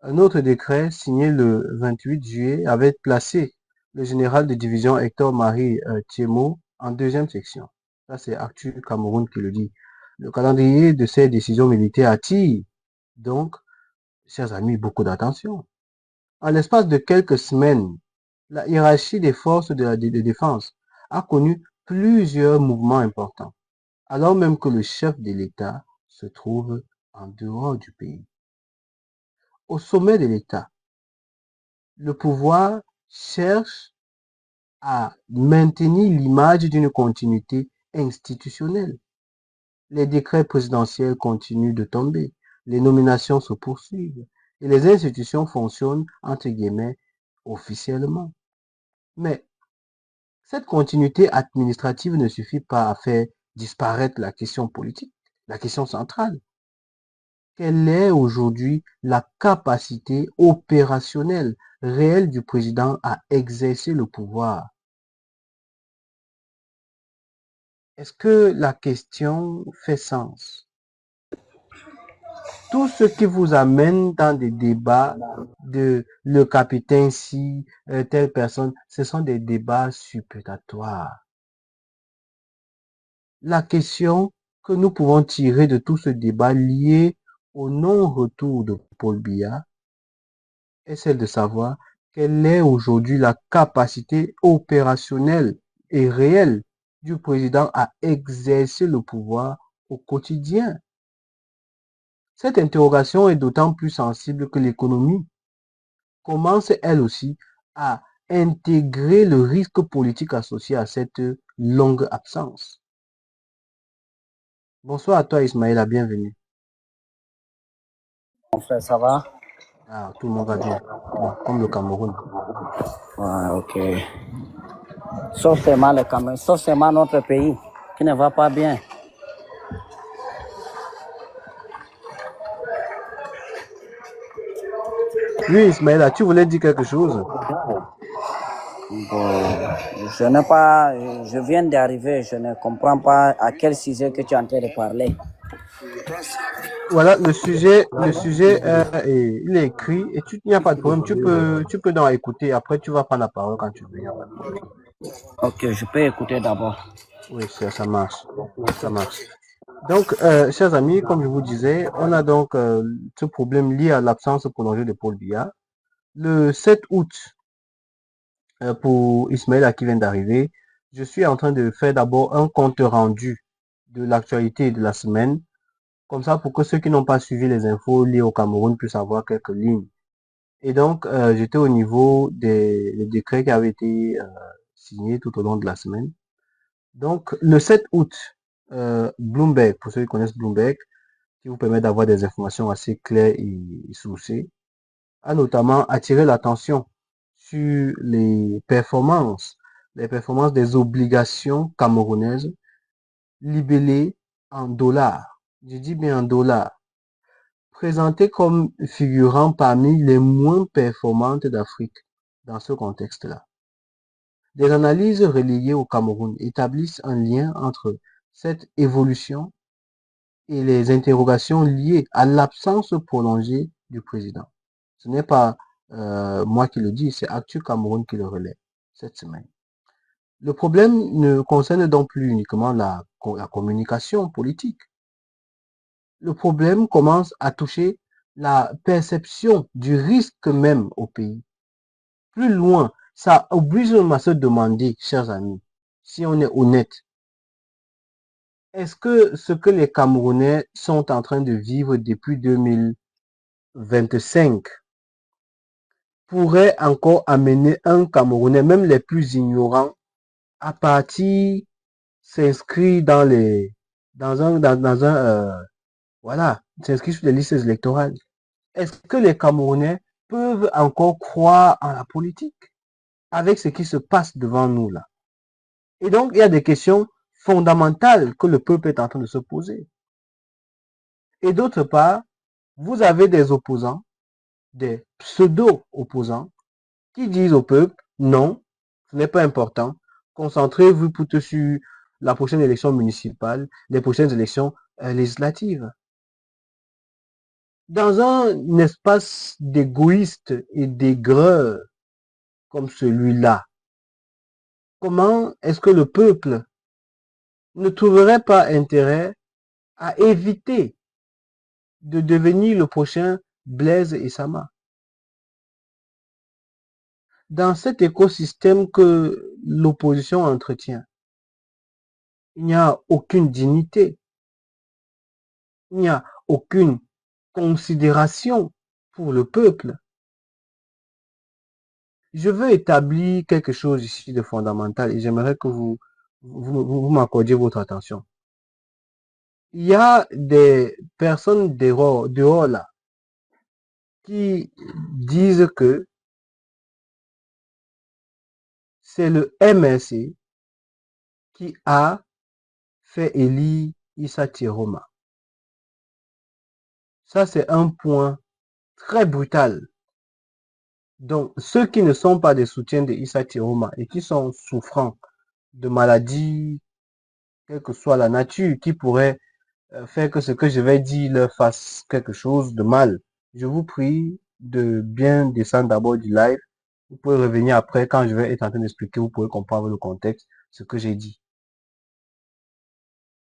Un autre décret signé le 28 juillet avait placé le général de division Hector-Marie Thiemo en deuxième section. Ça, c'est Actu Cameroun qui le dit. Le calendrier de ces décisions militaires attire donc, chers amis, beaucoup d'attention. En l'espace de quelques semaines, la hiérarchie des forces de défense a connu plusieurs mouvements importants, alors même que le chef de l'État se trouve en dehors du pays. Au sommet de l'État, le pouvoir cherche à maintenir l'image d'une continuité institutionnelle. Les décrets présidentiels continuent de tomber, les nominations se poursuivent et les institutions fonctionnent entre guillemets officiellement. Mais cette continuité administrative ne suffit pas à faire disparaître la question politique, la question centrale. Quelle est aujourd'hui la capacité opérationnelle réelle du président à exercer le pouvoir? Est-ce que la question fait sens? Tout ce qui vous amène dans des débats de le capitaine si, telle personne, ce sont des débats supputatoires. La question que nous pouvons tirer de tout ce débat lié au non-retour de Paul Biya est celle de savoir quelle est aujourd'hui la capacité opérationnelle et réelle du président à exercer le pouvoir au quotidien. Cette interrogation est d'autant plus sensible que l'économie commence elle aussi à intégrer le risque politique associé à cette longue absence. Bonsoir à toi Ismaïla, bienvenue. Mon frère, ça va? Ah, tout le monde va bien. Bon, comme le Cameroun. Ouais, ok. Sauf seulement le Cameroun, sauf seulement notre pays qui ne va pas bien. Oui, Ismaïla, tu voulais dire quelque chose? Bon, je viens d'arriver, je ne comprends pas à quel sujet que tu es en train de parler. Voilà, le sujet, il est écrit et il n'y a pas de problème. Tu peux donc écouter. Après, tu vas prendre la parole quand tu veux. Il n'y a pas de problème. Ok, je peux écouter d'abord. Oui, ça marche. Ça marche. Donc, chers amis, comme je vous disais, on a donc ce problème lié à l'absence prolongée de Paul Biya. Le 7 août, pour Ismaël qui vient d'arriver, je suis en train de faire d'abord un compte rendu de l'actualité de la semaine. Comme ça, pour que ceux qui n'ont pas suivi les infos liées au Cameroun puissent avoir quelques lignes. Et donc, j'étais au niveau des décrets qui avaient été signés tout au long de la semaine. Donc, le 7 août, Bloomberg, pour ceux qui connaissent Bloomberg, qui vous permet d'avoir des informations assez claires et sourcées, a notamment attiré l'attention sur les performances des obligations camerounaises libellées en dollars. Je dis bien en dollars, présentées comme figurant parmi les moins performantes d'Afrique dans ce contexte-là. Des analyses relayées au Cameroun établissent un lien entre cette évolution et les interrogations liées à l'absence prolongée du président. Ce n'est pas moi qui le dis, c'est Actu Cameroun qui le relaie cette semaine. Le problème ne concerne donc plus uniquement la communication politique. Le problème commence à toucher la perception du risque même au pays. Plus loin, ça oblige à se demander, chers amis, si on est honnête, est-ce que ce que les Camerounais sont en train de vivre depuis 2025 pourrait encore amener un Camerounais, même les plus ignorants, à partir s'inscrire voilà, s'inscrire sur les listes électorales. Est-ce que les Camerounais peuvent encore croire en la politique avec ce qui se passe devant nous là? Et donc, il y a des questions fondamentales que le peuple est en train de se poser. Et d'autre part, vous avez des opposants, des pseudo-opposants, qui disent au peuple, non, ce n'est pas important, concentrez-vous plutôt sur la prochaine élection municipale, les prochaines élections législatives. Dans un espace d'égoïstes et d'aigreurs comme celui-là, comment est-ce que le peuple ne trouverait pas intérêt à éviter de devenir le prochain Blaise Esama? Dans cet écosystème que l'opposition entretient, il n'y a aucune dignité, il n'y a aucune considération pour le peuple. Je veux établir quelque chose ici de fondamental et j'aimerais que vous m'accordiez votre attention. Il y a des personnes dehors là qui disent que c'est le MRC qui a fait élire Issa Tiroma. Ça, c'est un point très brutal. Donc, ceux qui ne sont pas des soutiens de Issa Tiroma et qui sont souffrants de maladies, quelle que soit la nature, qui pourraient faire que ce que je vais dire leur fasse quelque chose de mal. Je vous prie de bien descendre d'abord du live. Vous pouvez revenir après quand je vais être en train d'expliquer, vous pouvez comprendre le contexte, ce que j'ai dit.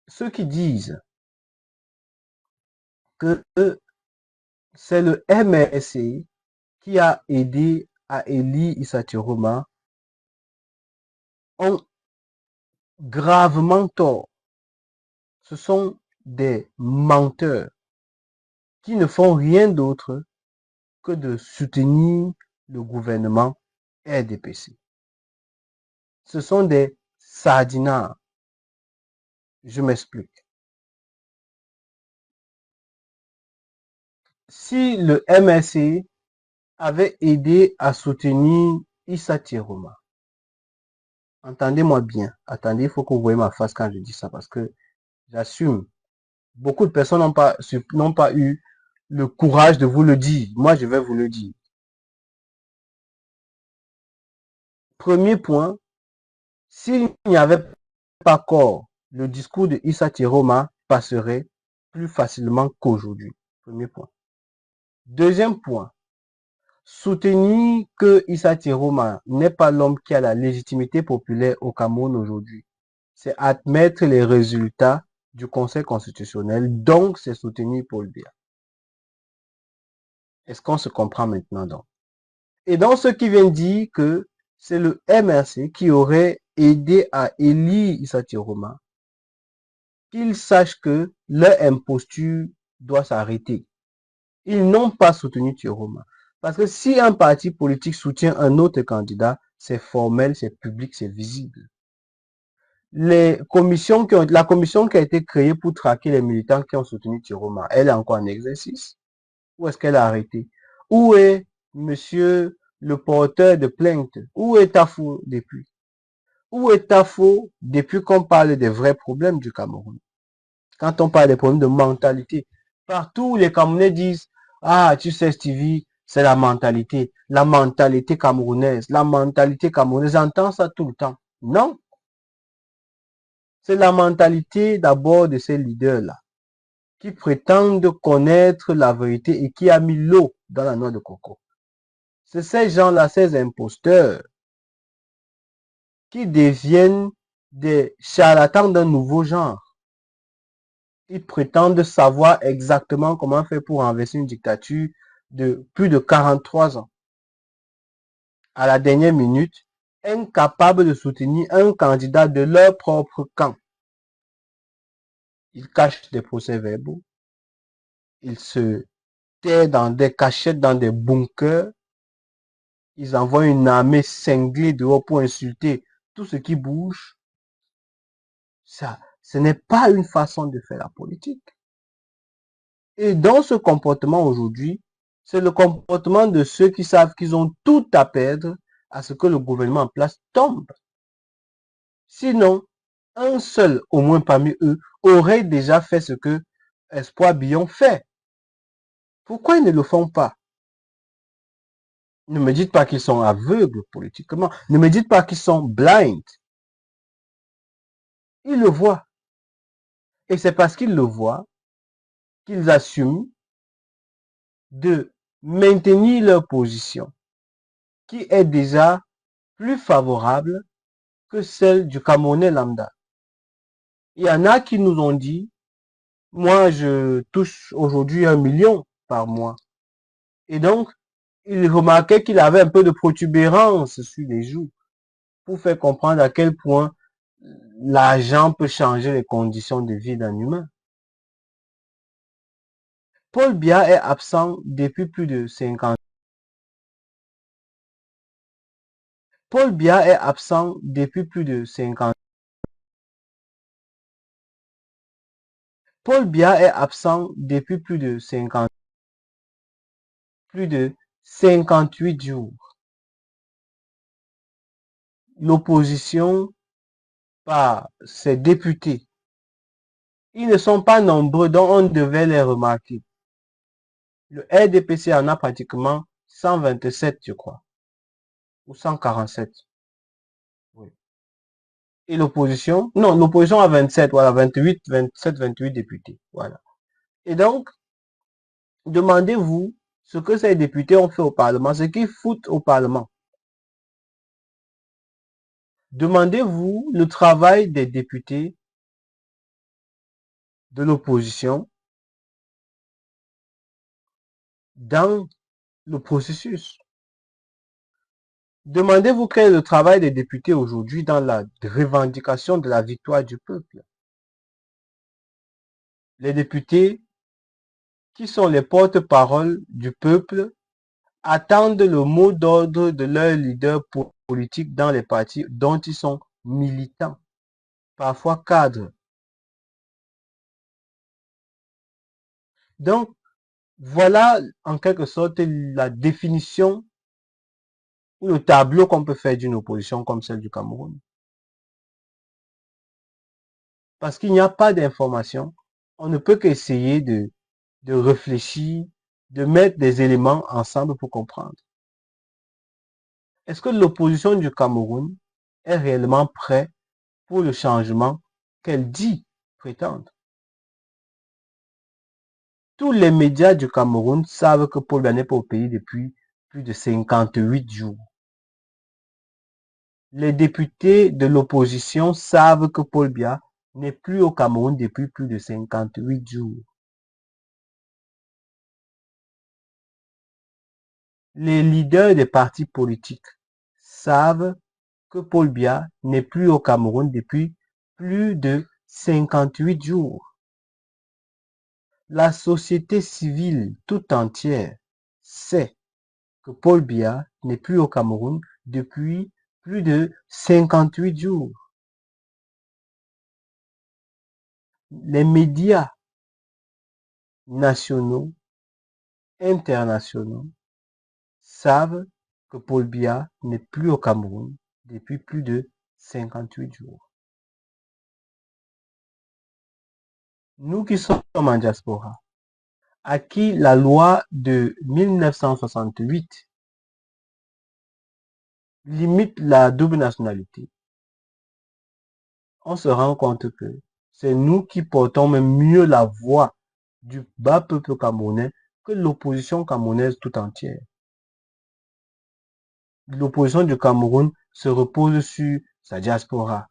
Ceux qui disent que c'est le MRC qui a aidé à Eli Issa Tiroma ont gravement tort. Ce sont des menteurs qui ne font rien d'autre que de soutenir le gouvernement RDPC. Ce sont des sardinards. Je m'explique. Si le MRC avait aidé à soutenir Issa Tiroma, entendez-moi bien. Attendez, il faut que vous voyez ma face quand je dis ça parce que j'assume. Beaucoup de personnes n'ont pas eu le courage de vous le dire. Moi, je vais vous le dire. Premier point, s'il n'y avait pas corps, le discours de Issa Tiroma passerait plus facilement qu'aujourd'hui. Premier point. Deuxième point, soutenir que Issa Tiroma n'est pas l'homme qui a la légitimité populaire au Cameroun aujourd'hui. C'est admettre les résultats du Conseil constitutionnel, donc c'est soutenir Paul Biya. Est-ce qu'on se comprend maintenant donc? Et donc ceux qui viennent dire que c'est le MRC qui aurait aidé à élire Issa Tiroma, qu'ils sachent que leur imposture doit s'arrêter. Ils n'ont pas soutenu Tiroma. Parce que si un parti politique soutient un autre candidat, c'est formel, c'est public, c'est visible. La commission qui a été créée pour traquer les militants qui ont soutenu Tiroma, elle est encore en exercice? Ou est-ce qu'elle a arrêté? Où est monsieur le porteur de plainte? Où est Tafo depuis? Où est Tafo depuis qu'on parle des vrais problèmes du Cameroun? Quand on parle des problèmes de mentalité, partout les Camerounais disent, ah, tu sais Stevie, c'est la mentalité camerounaise, la mentalité camerounaise, j'entends ça tout le temps. Non, c'est la mentalité d'abord de ces leaders-là, qui prétendent connaître la vérité et qui a mis l'eau dans la noix de coco. C'est ces gens-là, ces imposteurs, qui deviennent des charlatans d'un nouveau genre. Ils prétendent savoir exactement comment faire pour renverser une dictature de plus de 43 ans. À la dernière minute, incapables de soutenir un candidat de leur propre camp. Ils cachent des procès-verbaux. Ils se taisent dans des cachettes, dans des bunkers. Ils envoient une armée cinglée dehors pour insulter tout ce qui bouge. Ça, ce n'est pas une façon de faire la politique. Et dans ce comportement aujourd'hui, c'est le comportement de ceux qui savent qu'ils ont tout à perdre à ce que le gouvernement en place tombe. Sinon, un seul, au moins parmi eux, aurait déjà fait ce que Espoir Bion fait. Pourquoi ils ne le font pas? Ne me dites pas qu'ils sont aveugles politiquement. Ne me dites pas qu'ils sont blind. Ils le voient. Et c'est parce qu'ils le voient qu'ils assument de maintenir leur position, qui est déjà plus favorable que celle du Camerounais lambda. Il y en a qui nous ont dit, moi je touche aujourd'hui 1 million par mois. Et donc, ils remarquaient qu'il avait un peu de protubérance sur les joues pour faire comprendre à quel point l'argent peut changer les conditions de vie d'un humain. Paul Biya est absent depuis plus de 50 ans. Paul Biya est absent depuis plus de 50 ans. Paul Biya est absent depuis plus de 58 jours. L'opposition par ses députés, ils ne sont pas nombreux, donc on devait les remarquer. Le RDPC en a pratiquement 127, je crois, ou 147. Oui. Et l'opposition, non, l'opposition a 27, voilà, 28 députés, voilà. Et donc, demandez-vous ce que ces députés ont fait au Parlement, ce qu'ils foutent au Parlement. Demandez-vous le travail des députés de l'opposition dans le processus. Demandez-vous quel est le travail des députés aujourd'hui dans la revendication de la victoire du peuple. Les députés qui sont les porte-parole du peuple attendent le mot d'ordre de leur leader politique dans les partis dont ils sont militants, parfois cadres. Donc, voilà en quelque sorte la définition ou le tableau qu'on peut faire d'une opposition comme celle du Cameroun. Parce qu'il n'y a pas d'information, on ne peut qu'essayer de réfléchir, de mettre des éléments ensemble pour comprendre. Est-ce que l'opposition du Cameroun est réellement prête pour le changement qu'elle dit prétendre? Tous les médias du Cameroun savent que Paul Biya n'est pas au pays depuis plus de 58 jours. Les députés de l'opposition savent que Paul Biya n'est plus au Cameroun depuis plus de 58 jours. Les leaders des partis politiques savent que Paul Biya n'est plus au Cameroun depuis plus de 58 jours. La société civile tout entière sait que Paul Biya n'est plus au Cameroun depuis plus de 58 jours. Les médias nationaux, internationaux savent que Paul Biya n'est plus au Cameroun depuis plus de 58 jours. Nous qui sommes en diaspora, à qui la loi de 1968 limite la double nationalité, on se rend compte que c'est nous qui portons même mieux la voix du bas peuple camerounais que l'opposition camerounaise tout entière. L'opposition du Cameroun se repose sur sa diaspora.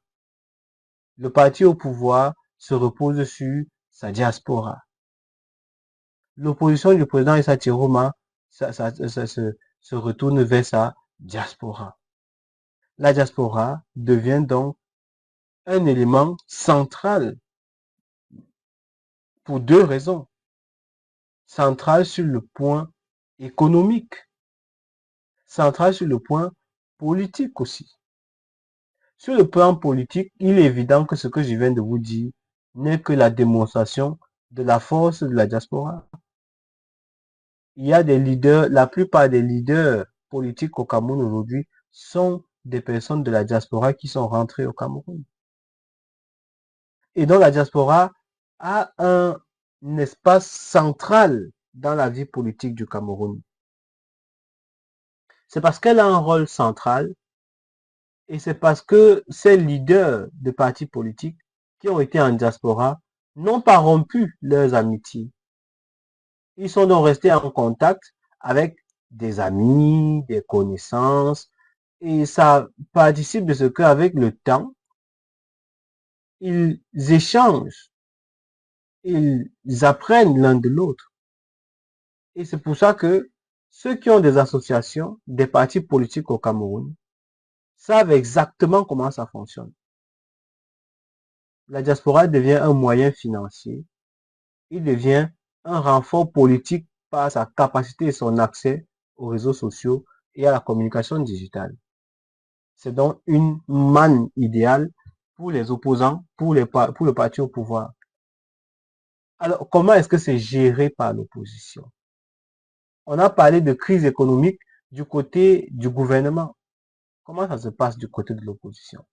Le parti au pouvoir se repose sur sa diaspora. L'opposition du président Issa Chiroma se retourne vers sa diaspora. La diaspora devient donc un élément central pour deux raisons. Central sur le point économique, central sur le point politique aussi. Sur le plan politique, il est évident que ce que je viens de vous dire n'est que la démonstration de la force de la diaspora. Il y a des leaders, la plupart des leaders politiques au Cameroun aujourd'hui sont des personnes de la diaspora qui sont rentrées au Cameroun. Et donc la diaspora a un espace central dans la vie politique du Cameroun. C'est parce qu'elle a un rôle central et c'est parce que ces leaders de partis politiques qui ont été en diaspora n'ont pas rompu leurs amitiés. Ils sont donc restés en contact avec des amis, des connaissances, et ça participe de ce qu'avec le temps, ils échangent, ils apprennent l'un de l'autre. Et c'est pour ça que ceux qui ont des associations, des partis politiques au Cameroun, savent exactement comment ça fonctionne. La diaspora devient un moyen financier, il devient un renfort politique par sa capacité et son accès aux réseaux sociaux et à la communication digitale. C'est donc une manne idéale pour les opposants, pour le parti au pouvoir. Alors, comment est-ce que c'est géré par l'opposition? On a parlé de crise économique du côté du gouvernement. Comment ça se passe du côté de l'opposition?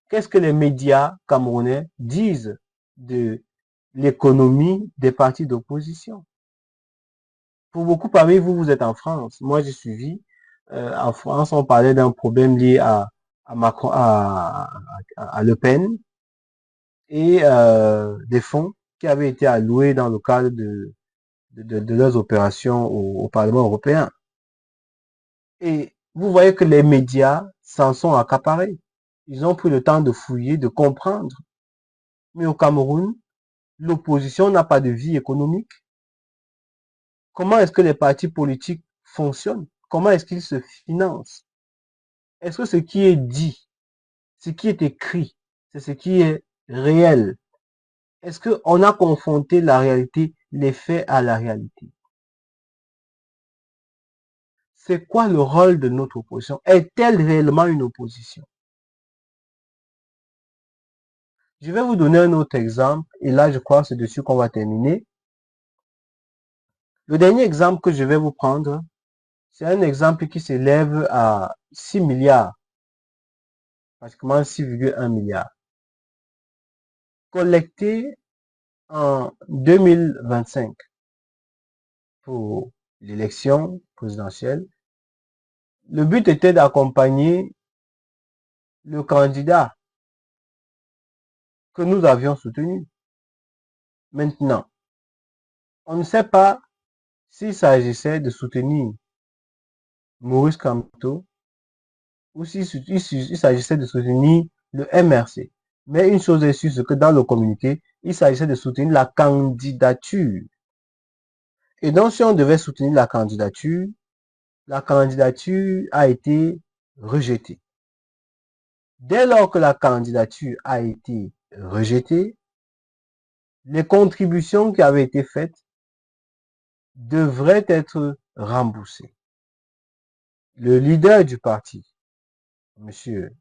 Qu'est-ce que les médias camerounais disent de l'économie des partis d'opposition? Pour beaucoup parmi vous, vous êtes en France. Moi, j'ai suivi. En France, on parlait d'un problème lié à Macron, à Le Pen, et des fonds qui avaient été alloués dans le cadre de leurs opérations au Parlement européen. Et vous voyez que les médias s'en sont accaparés. Ils ont pris le temps de fouiller, de comprendre. Mais au Cameroun, l'opposition n'a pas de vie économique. Comment est-ce que les partis politiques fonctionnent? Comment est-ce qu'ils se financent? Est-ce que ce qui est dit, ce qui est écrit, c'est ce qui est réel? Est-ce qu'on a confronté la réalité, les faits à la réalité? C'est quoi le rôle de notre opposition? Est-elle réellement une opposition? Je vais vous donner un autre exemple, et là je crois que c'est dessus qu'on va terminer. Le dernier exemple que je vais vous prendre, c'est un exemple qui s'élève à 6 milliards, pratiquement 6,1 milliards, collectés en 2025 pour l'élection présidentielle. Le but était d'accompagner le candidat que nous avions soutenu. Maintenant, on ne sait pas s'il s'agissait de soutenir Maurice Kamto ou s'il s'agissait de soutenir le MRC. Mais une chose est sûre, c'est que dans le communiqué, il s'agissait de soutenir la candidature. Et donc, si on devait soutenir la candidature a été rejetée. Dès lors que la candidature a été rejetée, les contributions qui avaient été faites devraient être remboursées. Le leader du parti, monsieur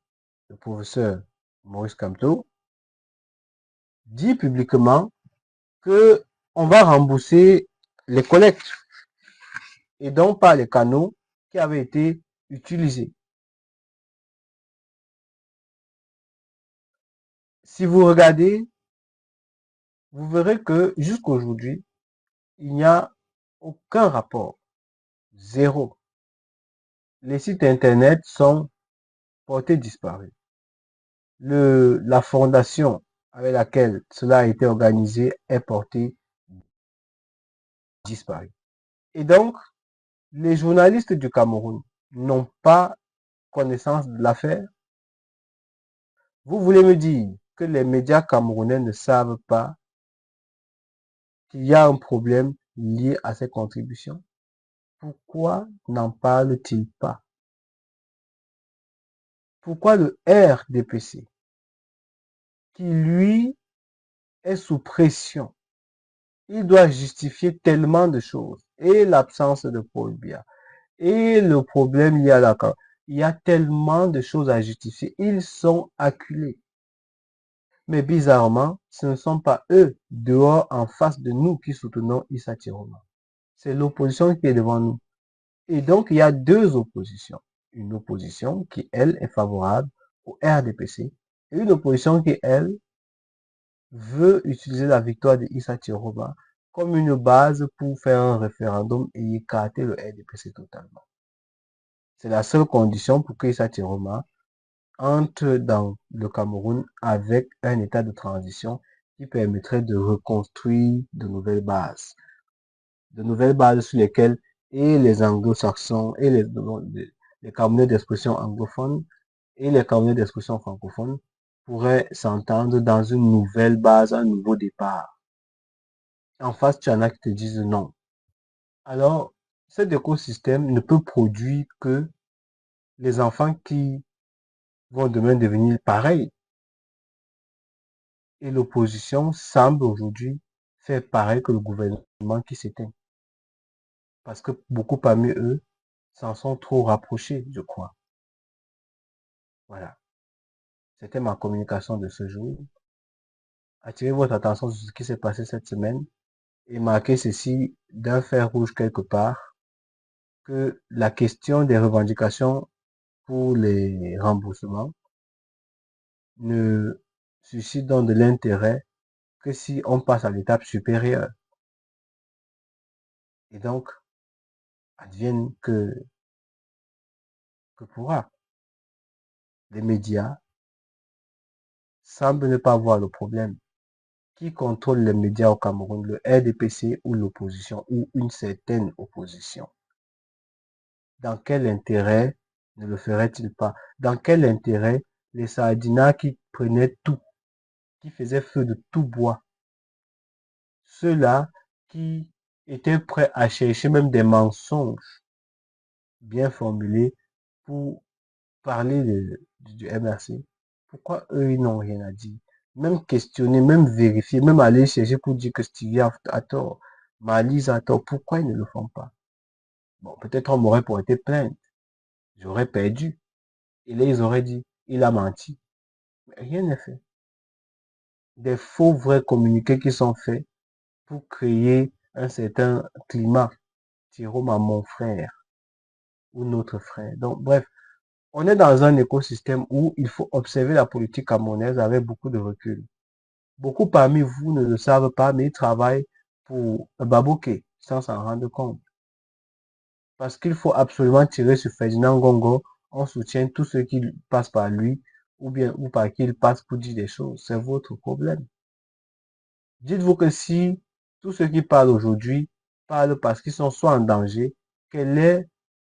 le professeur Maurice Kamto, dit publiquement que on va rembourser les collectes et donc pas les canaux qui avaient été utilisés. Si vous regardez, vous verrez que jusqu'à aujourd'hui, il n'y a aucun rapport. Zéro. Les sites internet sont portés disparus. La fondation avec laquelle cela a été organisé est portée disparue. Et donc, les journalistes du Cameroun n'ont pas connaissance de l'affaire. Vous voulez me dire que les médias camerounais ne savent pas qu'il y a un problème lié à ces contributions? Pourquoi n'en parle-t-il pas? Pourquoi le RDPC, qui lui est sous pression, il doit justifier tellement de choses, et l'absence de Paul Biya, et le problème lié à la... Il y a tellement de choses à justifier. Ils sont acculés. Mais bizarrement, ce ne sont pas eux, dehors, en face de nous, qui soutenons Issa Tiroma. C'est l'opposition qui est devant nous. Et donc, il y a deux oppositions. Une opposition qui, elle, est favorable au RDPC, et une opposition qui, elle, veut utiliser la victoire de Issa Tiroma comme une base pour faire un référendum et écarter le RDPC totalement. C'est la seule condition pour que Issa Tiroma entre dans le Cameroun avec un état de transition qui permettrait de reconstruire de nouvelles bases sur lesquelles et les anglo-saxons et les Camerounais d'expression anglophone et les Camerounais d'expression francophone pourraient s'entendre dans une nouvelle base, un nouveau départ. En face, tu en as qui te disent non. Alors, cet écosystème ne peut produire que les enfants qui vont demain devenir pareils. Et l'opposition semble aujourd'hui faire pareil que le gouvernement qui s'éteint. Parce que beaucoup parmi eux s'en sont trop rapprochés, je crois. Voilà. C'était ma communication de ce jour. Attirez votre attention sur ce qui s'est passé cette semaine et marquez ceci d'un fer rouge quelque part, que la question des revendications pour les remboursements ne suscite donc de l'intérêt que si on passe à l'étape supérieure. Et donc, advienne que pourra. les médias semblent ne pas voir le problème. Qui contrôle les médias au Cameroun, le RDPC ou l'opposition, ou une certaine opposition? Dans quel intérêt ne le ferait-il pas? Dans quel intérêt les sardinats qui prenaient tout, qui faisaient feu de tout bois, ceux-là qui étaient prêts à chercher même des mensonges bien formulés pour parler du MRC, pourquoi eux, ils n'ont rien à dire? Même questionner, même vérifier, même aller chercher pour dire que Stevie a tort, Malise a tort, pourquoi ils ne le font pas? Bon, peut-être on m'aurait porté plainte, j'aurais perdu. Et là, ils auraient dit, il a menti. Mais rien n'est fait. Des faux vrais communiqués qui sont faits pour créer un certain climat. Tirons à mon frère ou notre frère. Donc, bref, on est dans un écosystème où il faut observer la politique camerounaise avec beaucoup de recul. Beaucoup parmi vous ne le savent pas, mais ils travaillent pour Babouké sans s'en rendre compte. Parce qu'il faut absolument tirer sur Ferdinand Gongo, on soutient tous ceux qui passent par lui, ou par qui il passe pour dire des choses. C'est votre problème. Dites-vous que si tous ceux qui parlent aujourd'hui parlent parce qu'ils sont soit en danger, quel est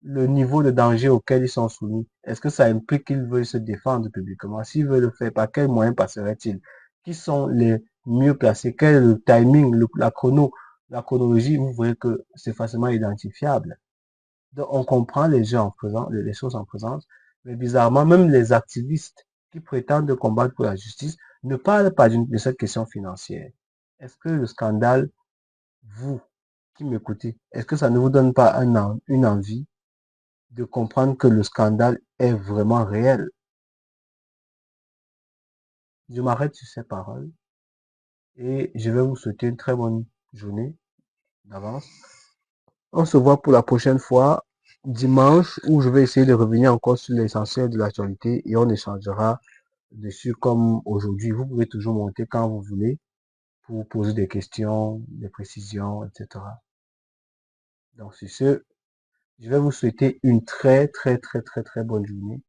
le niveau de danger auquel ils sont soumis? Est-ce que ça implique qu'ils veulent se défendre publiquement? S'ils veulent le faire, par quels moyens passeraient-ils? Qui sont les mieux placés? Quel est le timing, la chronologie? Vous voyez que c'est facilement identifiable. Donc, on comprend les gens en faisant les choses en présence, mais bizarrement, même les activistes qui prétendent combattre pour la justice ne parlent pas de cette question financière. Est-ce que le scandale, vous qui m'écoutez, est-ce que ça ne vous donne pas une envie de comprendre que le scandale est vraiment réel? Je m'arrête sur ces paroles et je vais vous souhaiter une très bonne journée d'avance. On se voit pour la prochaine fois, dimanche, où je vais essayer de revenir encore sur l'essentiel de l'actualité et on échangera dessus comme aujourd'hui. Vous pouvez toujours monter quand vous voulez pour poser des questions, des précisions, etc. Donc, sur ce, je vais vous souhaiter une très, très, très, très, très bonne journée.